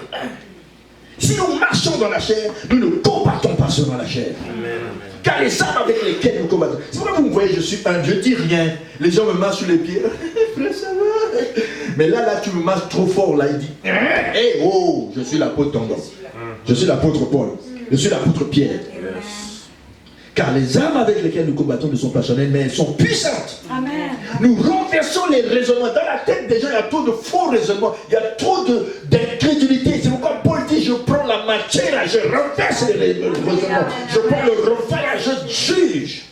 Si nous marchons dans la chair, nous ne combattons pas seulement la chair. Car les armes avec lesquelles nous combattons. C'est pourquoi vous me voyez, je suis un, je dis rien. Les gens me marchent sur les pieds. Ça va. Mais là, tu me marches trop fort. Là, il dit, hey, oh, je suis l'apôtre Tendon. Je suis l'apôtre Paul. Je suis l'apôtre Pierre. Car les armes avec lesquelles nous combattons ne sont pas charnelles, mais elles sont puissantes. Amen. Nous renversons les raisonnements. Dans la tête des gens, il y a trop de faux raisonnements. Il y a trop d'incrédulité. C'est pourquoi Paul dit, je prends la matière, je renverse les raisonnements. Je prends le refait, je juge.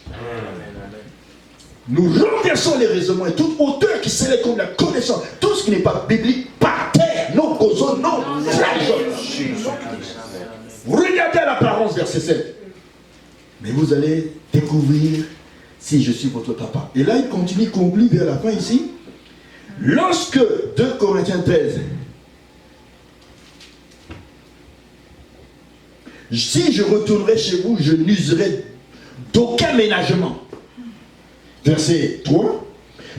Nous renversons les raisonnements et toute hauteur qui s'élève comme la connaissance. Tout ce qui n'est pas biblique, par terre, nos causons, nos flageoles. Regardez l'apparence, verset 7. Mais vous allez découvrir si je suis votre papa. Et là, il continue, conclut vers la fin ici. Lorsque, 2 Corinthiens 13, si je retournerai chez vous, je n'userai d'aucun ménagement. Verset 3.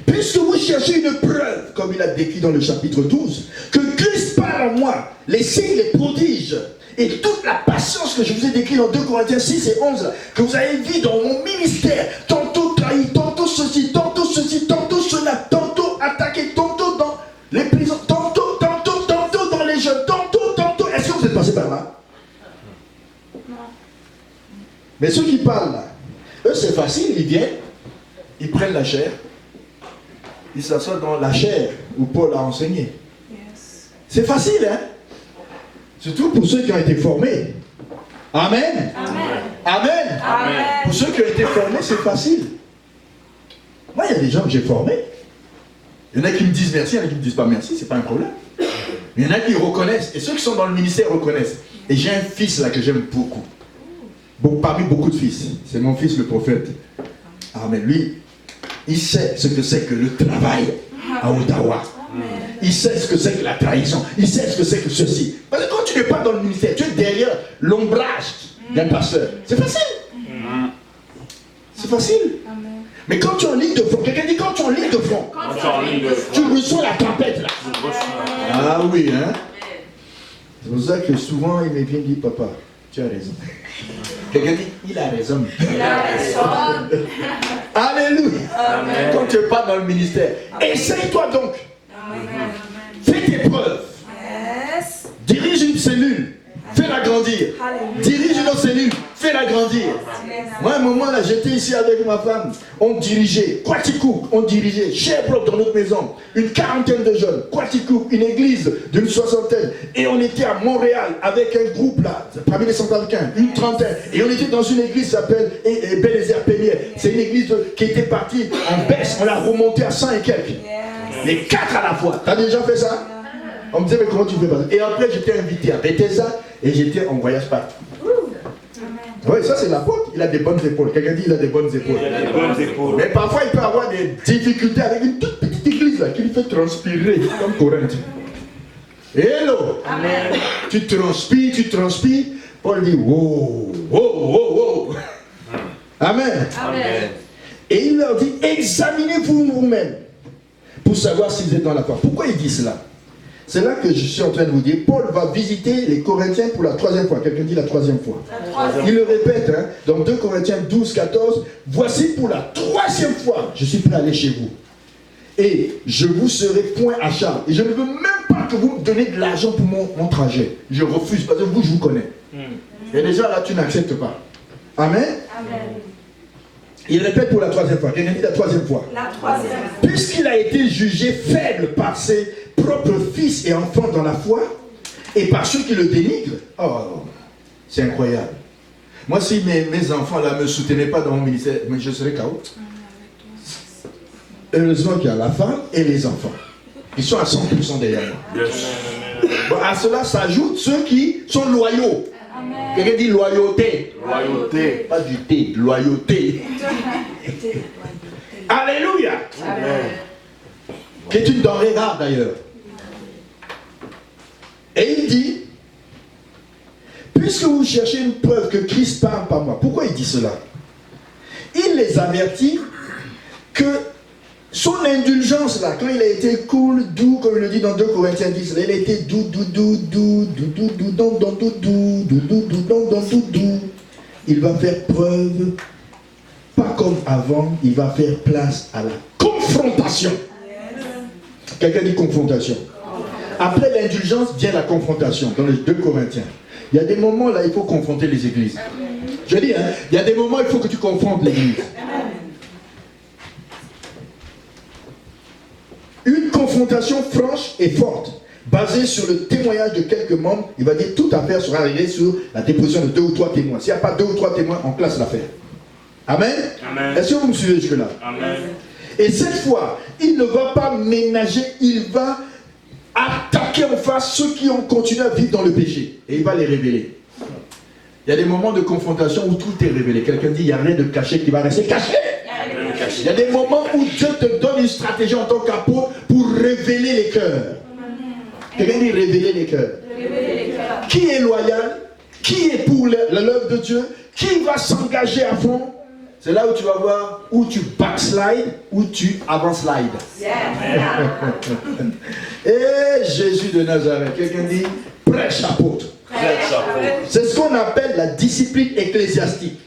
Puisque vous cherchez une preuve, comme il a décrit dans le chapitre 12, que Christ parle en moi, les signes, les prodiges, et toute la patience que je vous ai décrite dans 2 Corinthiens 6 et 11, que vous avez vu dans mon ministère, tantôt trahi, tantôt ceci, tantôt cela, tantôt attaqué, tantôt dans les prisons, tantôt dans les jeunes, tantôt. Est-ce que vous êtes passé par là? Non. Mais ceux qui parlent là, eux c'est facile, ils viennent, ils prennent la chair, il s'assoit dans la chaire où Paul a enseigné. C'est facile, hein? Surtout pour ceux qui ont été formés. Amen. Amen. Amen. Amen. Pour ceux qui ont été formés, c'est facile. Moi, il y a des gens que j'ai formés. Il y en a qui me disent merci, il y en a qui me disent pas merci, c'est pas un problème. Il y en a qui reconnaissent, et ceux qui sont dans le ministère reconnaissent. Et j'ai un fils là que j'aime beaucoup. Parmi beaucoup de fils. C'est mon fils le prophète. Amen. Lui, il sait ce que c'est que le travail à Ottawa. Il sait ce que c'est que la trahison. Il sait ce que c'est que ceci. Parce que quand tu n'es pas dans le ministère, tu es derrière l'ombrage d'un pasteur. C'est facile. C'est facile. Mais quand tu es en ligne de front, quelqu'un dit quand tu es en ligne de front, tu reçois la tempête là. Ah oui, hein. C'est pour ça que souvent il me vient dire, papa, tu as raison. Quelqu'un dit, il a raison. Il a raison. Alléluia. Amen. Quand tu n'es pas dans le ministère, essaye-toi donc. Amen. Fais tes preuves. Yes. Dirige une cellule. Fais-la grandir. Dirige une autre cellule. Fais-la grandir. Moi, à un moment, là, j'étais ici avec ma femme. On dirigeait. Quaticook, on dirigeait. Sherbrooke dans notre maison. Une quarantaine de jeunes. Quaticook, une église d'une 60aine. Et on était à Montréal avec un groupe là, parmi les centrafricains, une trentaine. Et on était dans une église qui s'appelle Bel-Ezer Pénière. C'est une église qui était partie en baisse. On l'a remontée à 100 et quelques. Les 4 à la fois. T'as déjà fait ça? On me disait, mais comment tu fais pas ça? Et après, j'étais invité à Bethesda et j'étais en voyage partout. Oui, ça c'est l'apôtre. Il a des bonnes épaules. Quelqu'un dit, il a des bonnes épaules. Il a des bonnes épaules. Mais parfois, il peut avoir des difficultés avec une toute petite église là, qui lui fait transpirer, comme Corinthe. Hello! Amen. Tu transpires. Paul dit, wow, wow, wow, wow. Amen. Amen. Et il leur dit, examinez-vous vous-même pour savoir si vous êtes dans la foi. Pourquoi il dit cela? C'est là que je suis en train de vous dire, Paul va visiter les Corinthiens pour la 3e fois. Quelqu'un dit la 3e fois. Il le répète, hein, dans 2 Corinthiens 12, 14, voici pour la 3e fois, je suis prêt à aller chez vous. Et je vous serai point à charge. Et je ne veux même pas que vous me donniez de l'argent pour mon trajet. Je refuse, parce que vous, je vous connais. Et déjà là, tu n'acceptes pas. Amen. Amen. Il répète pour la 3e fois. Quelqu'un dit la 3e fois. La 3e. Puisqu'il a été jugé faible par ses propres fils et enfants dans la foi, et par ceux qui le dénigrent, oh, c'est incroyable. Moi, si mes enfants là ne me soutenaient pas dans mon ministère, mais je serais KO. Heureusement qu'il y a la femme et les enfants. Ils sont à 100% derrière moi. Bon, à cela s'ajoutent ceux qui sont loyaux. Quelqu'un dit loyauté. Loyauté. Pas du thé, loyauté. Alléluia. Amen. Qui est une denrée rare d'ailleurs. Et il dit, puisque vous cherchez une preuve que Christ parle par moi, pourquoi il dit cela? Il les avertit que son indulgence là, quand il a été cool, doux, comme il le dit dans 2 Corinthiens 10, là, il a été doux. Il va faire preuve, pas comme avant, il va faire place à la confrontation. Quelqu'un dit confrontation. Après l'indulgence vient la confrontation dans les 2 Corinthiens. Il y a des moments là, il faut confronter les églises. Je dis, hein, il y a des moments, il faut que tu confrontes l'église. Une confrontation franche et forte, basée sur le témoignage de quelques membres. Il va dire toute affaire sera réglée sur la déposition de 2 ou 3 témoins. S'il n'y a pas 2 ou 3 témoins, on classe l'affaire. Amen. Amen. Est-ce que vous me suivez jusque-là? Amen. Et cette fois, il ne va pas ménager, il va attaquer en face ceux qui ont continué à vivre dans le péché. Et il va les révéler. Il y a des moments de confrontation où tout est révélé. Quelqu'un dit, il n'y a rien de caché qui va rester caché. Il y a des moments où Dieu te donne une stratégie en tant qu'apôtre pour révéler les cœurs. Quelqu'un dit révéler les cœurs. Qui est loyal? Qui est pour l'œuvre de Dieu? Qui va s'engager à fond? C'est là où tu vas voir où tu backslide, où tu avant-slide. Et Jésus de Nazareth, quelqu'un dit prêche apôtre. C'est ce qu'on appelle la discipline ecclésiastique,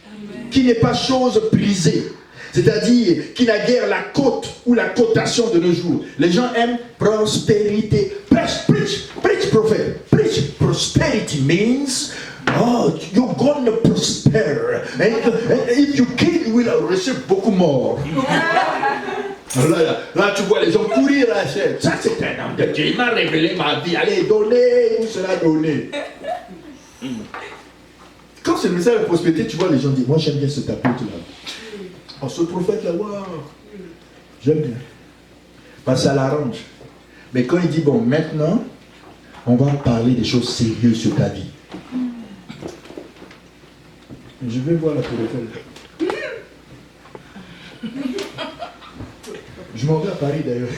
qui n'est pas chose prisée. C'est-à-dire qui n'a guère la cote ou la cotation de nos jours. Les gens aiment prospérité. Preach, prophète. Preach. Prosperity means, oh, you're gonna prosper. And if you kill, you will receive beaucoup more. Là, tu vois les gens courir à la chaîne. Ça, c'est un homme de Dieu. Il m'a révélé ma vie. Allez, donnez, vous sera donné. Quand c'est le message de prospérité, tu vois les gens dire, moi j'aime bien cet apôtre-là. Oh, ce prophète-là, waouh, j'aime bien. Parce que ça l'arrange. Mais quand il dit, bon, maintenant, on va parler des choses sérieuses sur ta vie. Je vais voir la téléphone. Je m'en vais à Paris d'ailleurs.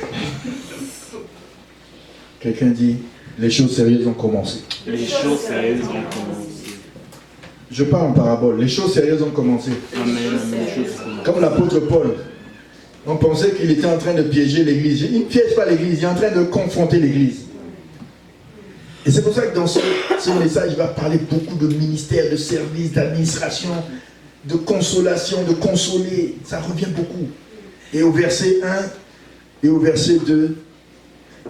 Quelqu'un dit, les choses sérieuses ont commencé. Les choses sérieuses ont commencé. Je parle en parabole. Les choses sérieuses ont commencé. Amen, les choses commencent. Comme l'apôtre Paul. On pensait qu'il était en train de piéger l'église. Il ne piège pas l'église, il est en train de confronter l'église. Et c'est pour ça que dans ce message, il va parler beaucoup de ministères, de services, d'administration, de consolation, de consoler. Ça revient beaucoup. Et au verset 1 et au verset 2,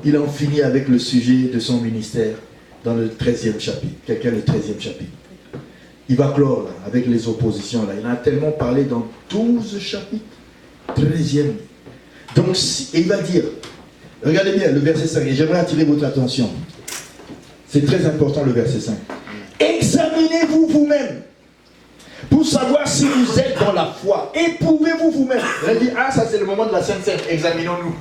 il en finit avec le sujet de son ministère dans le 13e chapitre. Quelqu'un le 13e chapitre. Il va clore là, avec les oppositions. Là. Il en a tellement parlé dans 12 chapitres. 13e. Donc, et il va dire, regardez bien le verset 5, et j'aimerais attirer votre attention. C'est très important le verset 5. Examinez-vous vous-même pour savoir si vous êtes dans la foi. Éprouvez-vous vous-même. Elle dit, ah, ça c'est le moment de la Sainte Seine. Examinons-nous.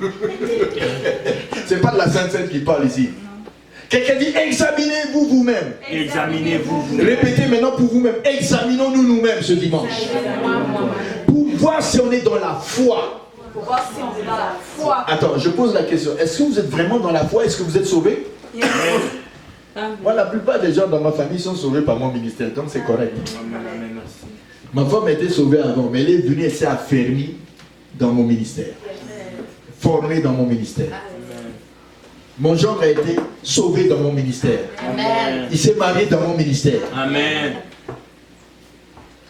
C'est pas de la Sainte Seine qui parle ici. Quelqu'un dit, examinez-vous vous-même. Examinez-vous vous-même. Répétez maintenant pour vous-même. Examinons-nous nous-mêmes ce dimanche. Pour voir si on est dans la foi. Pour voir si on est dans la foi. Attends, je pose la question. Est-ce que vous êtes vraiment dans la foi? Est-ce que vous êtes sauvés? Yes. Moi, la plupart des gens dans ma famille sont sauvés par mon ministère, donc c'est correct. Amen, amen, merci. Ma femme a été sauvée avant, mais elle est venue, elle s'est affermie dans mon ministère. Formée dans mon ministère. Mon genre a été sauvé dans mon ministère. Amen. Il s'est marié dans mon ministère. Amen.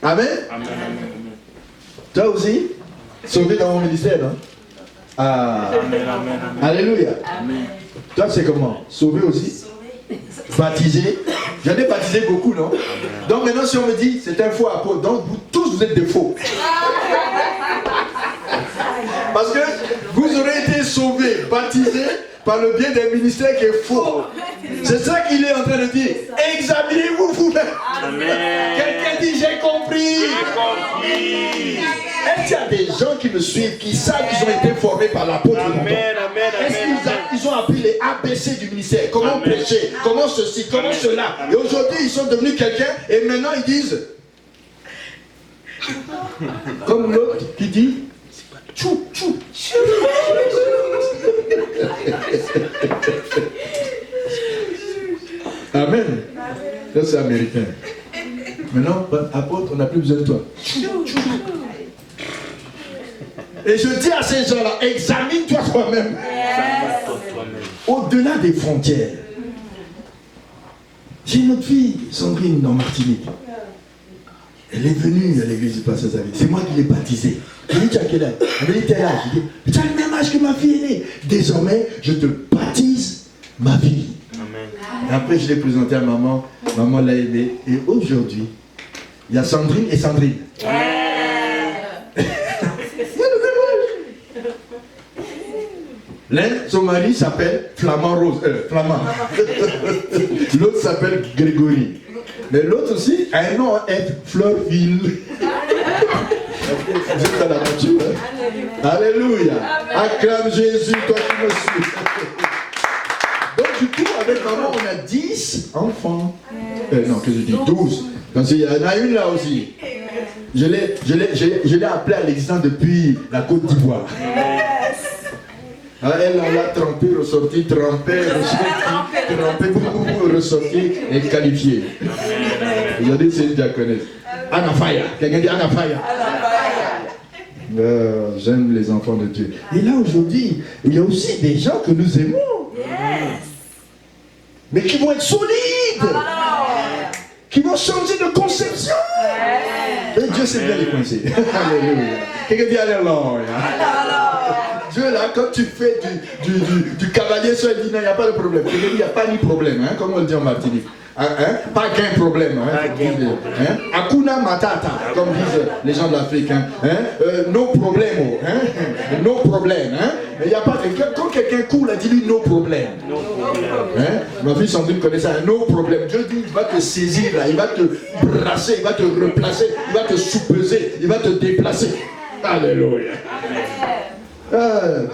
Amen. Amen, amen, Toi aussi? Sauvé dans mon ministère, non? Ah. amen, amen, amen. Alléluia. Amen. Toi, c'est comment? Sauvé aussi? Baptisé? J'en ai baptisé beaucoup, non? Donc maintenant, si on me dit, c'est un faux apôtre, donc vous tous, vous êtes des faux. Parce que vous aurez été sauvés, baptisés par le biais d'un ministère qui est faux. C'est ça qu'il est en train de dire. Examinez-vous vous-même. Amen. Quelqu'un dit, j'ai compris. J'ai compris. Est-ce qu'il y a des gens qui me suivent, qui savent qu'ils ont été formés par l'apôtre longtemps? Amen, amen, Est-ce amen, qu'ils ont appris les ABC du ministère? Comment Amen. prêcher? Comment ceci? Comment cela? Et aujourd'hui, ils sont devenus quelqu'un et maintenant ils disent, comme l'autre qui dit, tchou, tchou. Amen. Ça c'est américain. Maintenant, apôtre, on n'a plus besoin de toi. Et je dis à ces gens-là, examine-toi toi-même. Au-delà des frontières. J'ai une autre fille, Sandrine, en Martinique. Elle est venue à l'église du Pasteur Xavier. C'est moi qui l'ai baptisée. Je lui ai dit, tu as quel âge? Elle m'a dit, tel âge. Je lui ai dit, tu as le même âge que ma fille aînée. Désormais, je te baptise ma fille. Amen. Et après, je l'ai présenté à maman. Maman l'a aidée. Et aujourd'hui, il y a Sandrine et Sandrine. L'un, son mari s'appelle Flamand Rose. Flamand. L'autre s'appelle Grégory. Mais l'autre aussi a un nom, Fleurville. Vous êtes dans la nature, hein? Alléluia. Acclame Jésus, toi qui me suis. Donc du coup, avec maman, on a 10 enfants. Non, que je dis 12. Parce qu'il y en a une là aussi. Je l'ai appelée à l'existence depuis la Côte d'Ivoire. Ah, elle, on l'a trempé, ressorti, trempé, ressorti, trempé, ressorti et qualifié. Aujourd'hui, c'est une diaconesse. Anafaya. Quelqu'un dit Anafaya. J'aime les enfants de Dieu. Et là, aujourd'hui, il y a aussi des gens que nous aimons. Mais qui vont être solides. Qui vont changer de conception. Et Dieu sait bien les coincer. Alléluia. Quelqu'un dit Alléluia. Dieu là là, quand tu fais du cavalier sur le dîner, il n'y a pas de problème. Il n'y a pas ni problème, hein, comme on le dit en Martinique. Pas qu'un problème. Hakuna matata, comme disent les gens de l'Afrique. No problème. No problème. Mais il n'y a pas de... Quand quelqu'un court, là, dis-lui no problème. Ma fille Sandrine connaît ça. No problème. Dieu dit, il va te saisir, là, il va te brasser, il va te replacer, il va te sous-peser, il va te déplacer. Alléluia.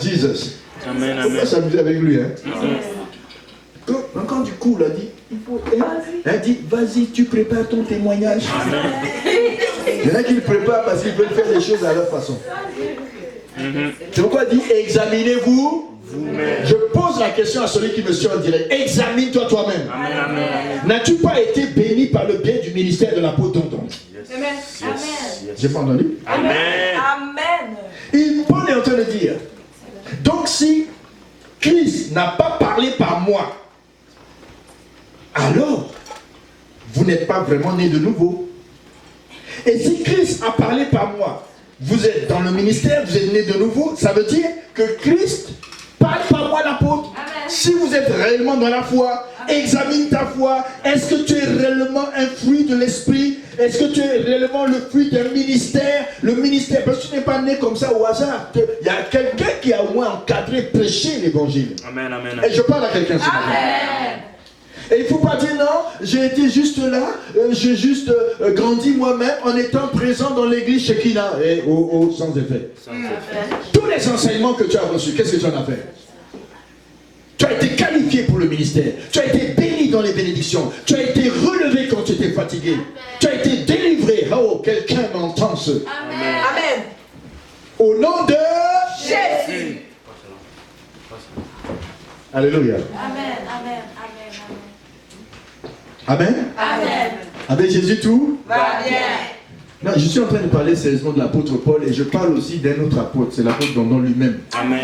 Jesus. Amen, On va s'amuser avec lui. Quand du coup, là, dit, dit, vas-y, tu prépares ton témoignage. Il y en a qui le préparent parce qu'ils veulent faire les choses à leur façon. C'est pourquoi il dit, examinez-vous. Je pose la question à celui qui me suit en direct. Examine-toi toi-même. N'as-tu pas été béni par le biais du ministère de l'apôtre Tonton? Amen. J'ai pas entendu? Amen. Amen. Paul est en train de dire, donc si Christ n'a pas parlé par moi, alors vous n'êtes pas vraiment né de nouveau. Et si Christ a parlé par moi, vous êtes dans le ministère, vous êtes né de nouveau, ça veut dire que Christ parle par moi l'apôtre. Si vous êtes réellement dans la foi, examine ta foi. Est-ce que tu es réellement un fruit de l'esprit? Est-ce que tu es réellement le fruit d'un ministère? Le ministère, parce que tu n'es pas né comme ça au hasard. Il y a quelqu'un qui a au moins encadré, prêché l'évangile. Amen. Et je parle à quelqu'un ce matin. Et il ne faut pas dire non, j'ai été juste là, j'ai juste grandi moi-même en étant présent dans l'église Shekinah. Et sans effet. Tous les enseignements que tu as reçus, qu'est-ce que tu en as fait? Tu as été qualifié pour le ministère. Tu as été béni dans les bénédictions. Tu as été relevé quand tu étais fatigué. Tu as été délivré. Oh, quelqu'un m'entend ce. Amen. Au nom de Jésus. Alléluia. Amen. Amen. Avec Jésus tout Va bien. Non, je suis en train de parler sérieusement de l'apôtre Paul et je parle aussi d'un autre apôtre, c'est l'apôtre Dondon lui-même. Amen.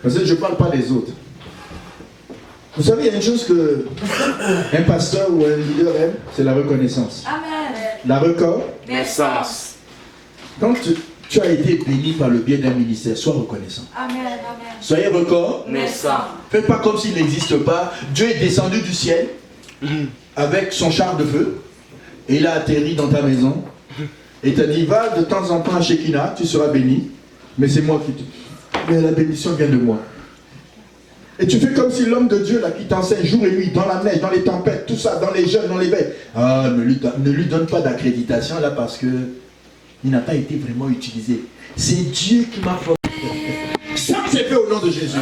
Parce que je ne parle pas des autres. Vous savez, il y a une chose que un pasteur ou un leader aime, c'est la reconnaissance. Amen. La reconnaissance. Quand tu as été béni par le biais d'un ministère, sois reconnaissant. Amen. Soyez reconnaissant. Faites pas comme s'il n'existe pas. Dieu est descendu du ciel avec son char de feu et il a atterri dans ta maison et t'a dit, va de temps en temps à Shekinah, tu seras béni, mais c'est moi qui te... Mais la bénédiction vient de moi. Et tu fais comme si l'homme de Dieu là qui t'enseigne jour et nuit, dans la neige, dans les tempêtes, tout ça, dans les jeûnes, dans les veilles. Ah, ne lui donne pas d'accréditation là parce que il n'a pas été vraiment utilisé. C'est Dieu qui m'a formé. Ça c'est fait au nom de Jésus.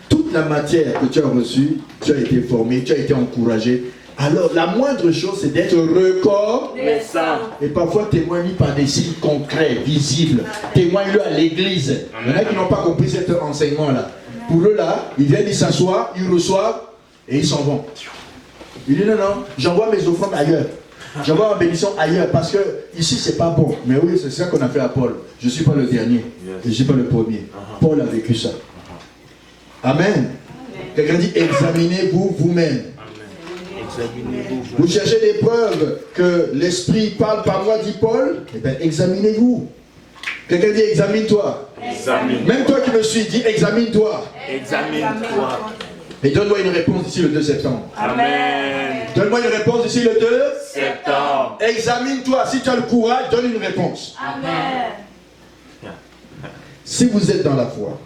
Toute la matière que tu as reçue, tu as été formé, tu as été encouragé. Alors la moindre chose c'est d'être reconnaissant. Et parfois témoigne par des signes concrets, visibles. Témoigne-le à l'église. Il y en a qui n'ont pas compris cet enseignement là. Pour eux là, ils viennent, ils s'assoient, ils reçoivent et ils s'en vont. Il dit non, j'envoie mes offrandes ailleurs. J'envoie ma bénédiction ailleurs parce que ici c'est pas bon. Mais oui, c'est ça qu'on a fait à Paul. Je ne suis pas le dernier. Je ne suis pas le premier. Paul a vécu ça. Amen. Quelqu'un dit examinez-vous vous-même. Vous cherchez des preuves que l'esprit parle par moi, dit Paul. Eh bien, examinez-vous. Quelqu'un dit examine-toi. Même toi qui me suis, dis examine-toi. Examine-toi. Et donne-moi une réponse d'ici le 2 septembre. Amen. Donne-moi une réponse d'ici le 2 septembre. Examine-toi. Si tu as le courage, donne une réponse. Amen. Si vous êtes dans la foi,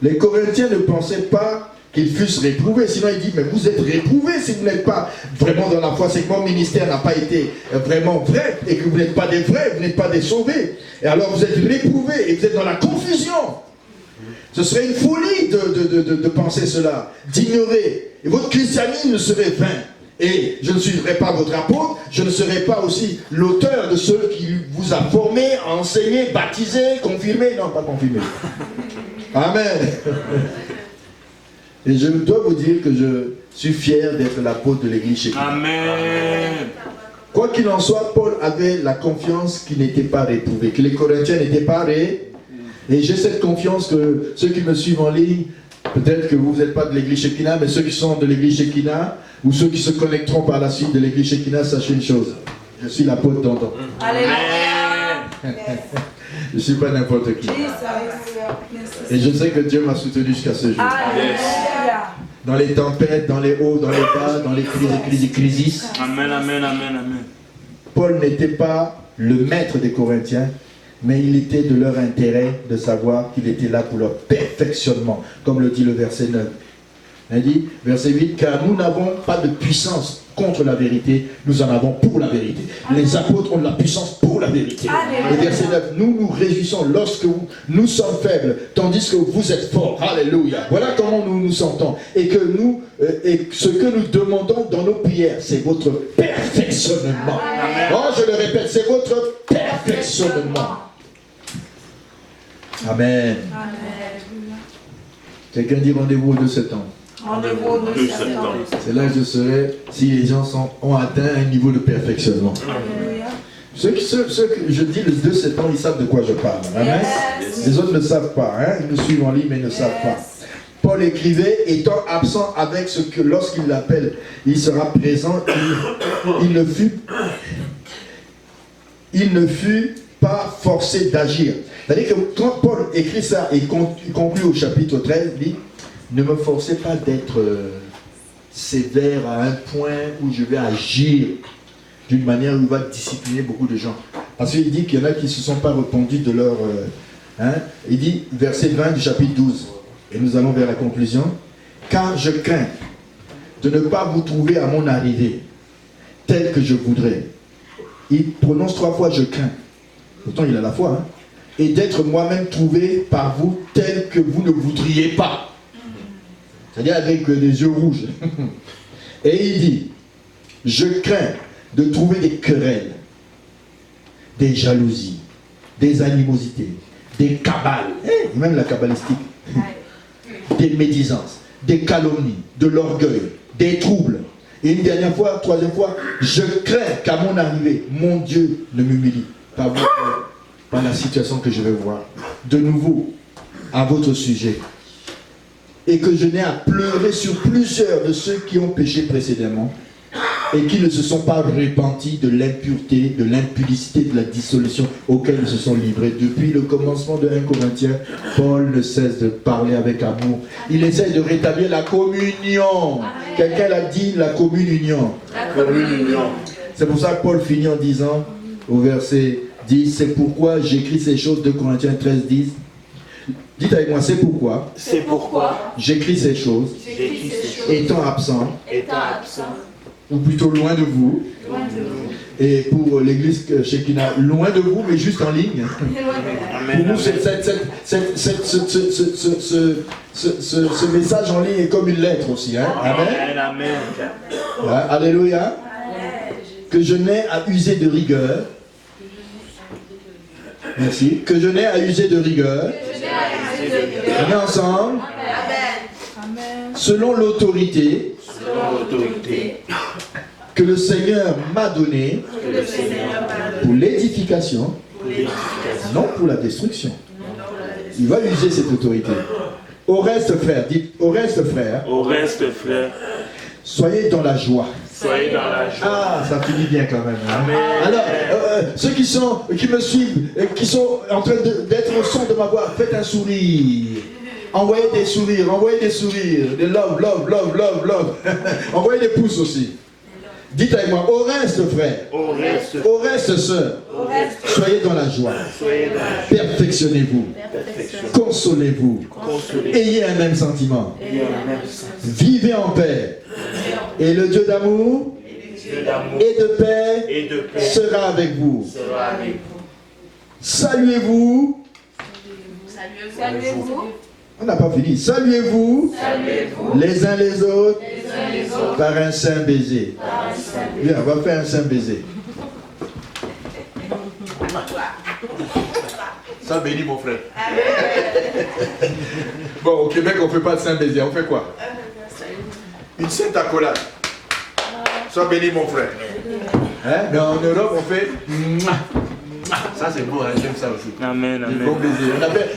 les Corinthiens ne pensaient pas qu'ils fussent réprouvés. Sinon, il dit, mais vous êtes réprouvés si vous n'êtes pas vraiment dans la foi. C'est que mon ministère n'a pas été vraiment vrai et que vous n'êtes pas des vrais, vous n'êtes pas des sauvés. Et alors, vous êtes réprouvés et vous êtes dans la confusion. Ce serait une folie de penser cela, d'ignorer. Et votre christianisme serait vain. Et je ne serai pas votre apôtre, je ne serai pas aussi l'auteur de ceux qui vous a formé, enseigné, baptisé, confirmé. Non, pas confirmé. Amen. Et je dois vous dire que je suis fier d'être l'apôtre de l'église Shekinah. Amen. Quoi qu'il en soit, Paul avait la confiance qu'il n'était pas réprouvé, que les Corinthiens n'étaient pas réprouvé. Et j'ai cette confiance que ceux qui me suivent en ligne, peut-être que vous n'êtes pas de l'église Shekinah, mais ceux qui sont de l'église Shekinah, ou ceux qui se connecteront par la suite de l'église Shekinah, sachez une chose. Je suis l'apôtre d'Anton. Alléluia. Je ne suis pas n'importe qui. Et je sais que Dieu m'a soutenu jusqu'à ce jour. Alléluia. Dans les tempêtes, dans les hauts, dans les bas, dans les crises. Amen, amen, amen, amen. Paul n'était pas le maître des Corinthiens, mais il était de leur intérêt de savoir qu'il était là pour leur perfectionnement, comme le dit le verset 9. Il dit, verset 8, car nous n'avons pas de puissance contre la vérité, nous en avons pour la vérité. Les apôtres ont de la puissance pour la vérité. Le verset 9, nous nous réjouissons lorsque nous sommes faibles, tandis que vous êtes forts. Alléluia. Voilà comment nous nous sentons. Et que nous, et ce que nous demandons dans nos prières, c'est votre perfectionnement. Oh, je le répète, c'est votre perfectionnement. Amen. Quelqu'un dit rendez-vous au 2 septembre. De septembre. C'est là que je serai si les gens ont atteint un niveau de perfectionnement. Ceux que je dis le 2 septembre, ils savent de quoi je parle. Amen. Les autres ne savent pas. Hein? Ils me suivent en ligne, mais ils ne savent pas. Paul écrivait, étant absent avec ce que lorsqu'il l'appelle, il sera présent. Il ne fut pas forcé d'agir. C'est-à-dire que quand Paul écrit ça et conclut au chapitre 13, il dit, ne me forcez pas d'être sévère à un point où je vais agir d'une manière où il va discipliner beaucoup de gens. Parce qu'il dit qu'il y en a qui ne se sont pas rependus de leur... il dit, verset 20 du chapitre 12, et nous allons vers la conclusion, car je crains de ne pas vous trouver à mon arrivée tel que je voudrais. Il prononce 3 fois je crains. Pourtant il a la foi. Hein? Et d'être moi-même trouvé par vous tel que vous ne voudriez pas. C'est-à-dire avec des yeux rouges. Et il dit, je crains de trouver des querelles, des jalousies, des animosités, des cabales, même la cabalistique, des médisances, des calomnies, de l'orgueil, des troubles. Et une dernière fois, 3e fois, je crains qu'à mon arrivée, mon Dieu ne m'humilie par la situation que je vais voir. De nouveau, à votre sujet. Et que je n'ai à pleurer sur plusieurs de ceux qui ont péché précédemment et qui ne se sont pas repentis de l'impureté, de l'impudicité, de la dissolution auxquelles ils se sont livrés. Depuis le commencement de 1 Corinthiens, Paul ne cesse de parler avec amour. Il essaie de rétablir la communion. Quelqu'un l'a dit, la communion. La communion. C'est pour ça que Paul finit en disant, au verset 10, c'est pourquoi j'écris ces choses, 2 Corinthiens 13, 10. Dites avec moi, c'est pourquoi j'écris ces choses, étant absent, ou plutôt loin de vous, et pour l'église Shekinah, loin de vous, mais juste en ligne. Pour nous, ce message en ligne est comme une lettre aussi. Hein? Amen. Alléluia. Que je n'ai à user de rigueur. Merci. Que je n'ai à user de rigueur. On est ensemble. Selon l'autorité que le Seigneur m'a donnée pour l'édification, non pour la destruction. Il va user cette autorité. Au reste, frère, dites, au reste, frère, soyez dans la joie. Ah, ça finit bien quand même. Hein? Alors, ceux qui me suivent, qui sont en train d'être au son de ma voix, faites un sourire. Envoyez des sourires, des love. Envoyez des pouces aussi. Dites avec moi, au reste, frère, au reste, sœur, soyez dans la joie. Perfectionnez-vous. Consolez-vous. Ayez un même sentiment. Vivez en paix. Et le Dieu d'amour et de paix sera avec vous. Saluez-vous. On n'a pas fini. Saluez-vous les uns les autres par un saint baiser. Bien, on va faire un saint baiser. Ça bénit mon frère. Bon, au Québec, on ne fait pas de saint baiser. On fait quoi? Une sainte accolade. Sois béni mon frère. Hein? Mais en Europe, on fait... Ça c'est beau, hein? J'aime ça aussi. Amen, amen. Bon baiser.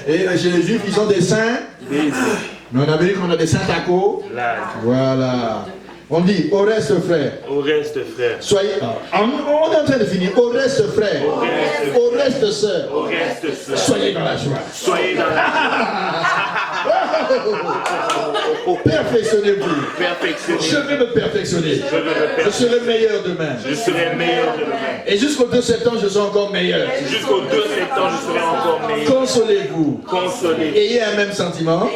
Et chez les Juifs, ils ont des saints. Mais en Amérique, on a des saints tacos. Voilà. On dit, au reste frère. Au reste, frère. Soyez, on est en train de finir. Au reste frère. Au reste sœur. Au reste, sœur. Soyez dans la joie. Soyez dans la Perfectionnez-vous. perfectionnez. Je vais me perfectionner. Je veux me Je serai meilleur demain. Je serai meilleur demain. Et jusqu'au 2 septembre, je serai encore meilleur. Jusqu'au 2 septembre, je serai encore meilleur. Consolez-vous. Consolé. Ayez un même sentiment.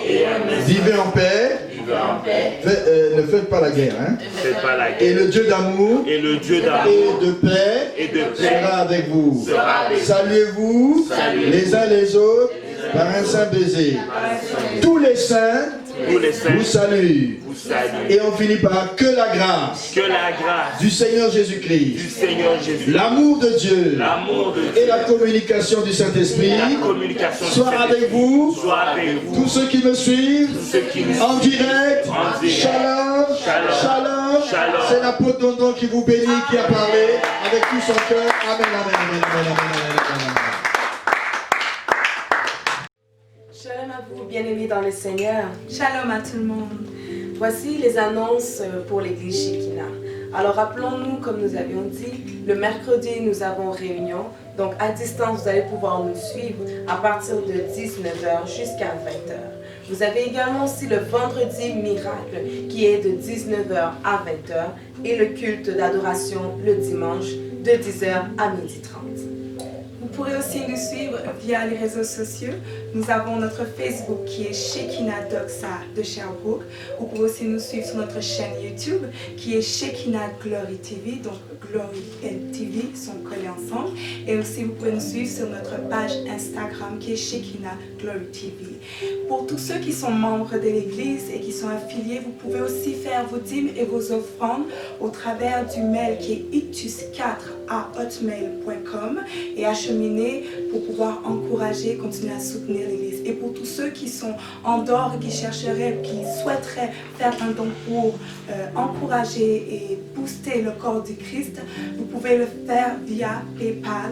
Vivez en paix. Ne faites pas la guerre. Hein? Faites pas la Et guerre. le Dieu d'amour Et le Dieu d'amour et de paix et de paix sera avec vous. sera avec vous. Saluez-vous les uns les autres par un saint baiser. Tous les saints Tous les saints vous saluent. vous saluent. Et on finit par que la grâce Que la grâce du Seigneur du Jésus-Christ, Seigneur Jésus, l'amour de Dieu l'amour de et Dieu, la communication du Saint-Esprit la communication du soit Saint-Esprit avec vous, soit avec vous. tous ceux qui me suivent, Ceux qui nous en direct. En direct. Shalom, Shalom. shalom. Shalom. C'est l'apôtre Dondon qui vous bénit, qui a parlé avec tout son cœur. Amen, amen, amen, amen, amen, amen. Shalom à vous, bien-aimés dans le Seigneur. Shalom à tout le monde. Voici les annonces pour l'église Shekinah. Alors rappelons-nous, comme nous avions dit, le mercredi nous avons réunion. Donc à distance, vous allez pouvoir nous suivre à partir de 19h jusqu'à 20h. Vous avez également aussi le vendredi miracle qui est de 19h à 20h et le culte d'adoration le dimanche de 10h à 12h30. Vous pourrez aussi nous suivre via les réseaux sociaux. Nous avons notre Facebook qui est Shekinah Doxa de Sherbrooke. Vous pouvez aussi nous suivre sur notre chaîne YouTube qui est Shekinah Glory TV. Donc Glory et TV sont collés ensemble. Et aussi vous pouvez nous suivre sur notre page Instagram qui est Shekinah Glory TV. Pour tous ceux qui sont membres de l'église et qui sont affiliés, vous pouvez aussi faire vos dîmes et vos offrandes au travers du mail qui est ictus4@hotmail.com et acheminer pour pouvoir encourager, continuer à soutenir l'église. Et pour tous ceux qui sont en dehors et qui chercheraient, qui souhaiteraient faire un don pour encourager et booster le corps du Christ, vous pouvez le faire via PayPal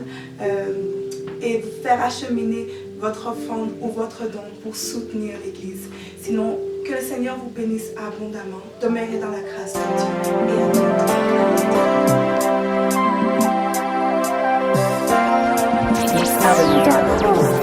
et vous faire acheminer votre offrande ou votre don pour soutenir l'église. Sinon, que le Seigneur vous bénisse abondamment. Demeurez dans la grâce de Dieu. Et à bientôt.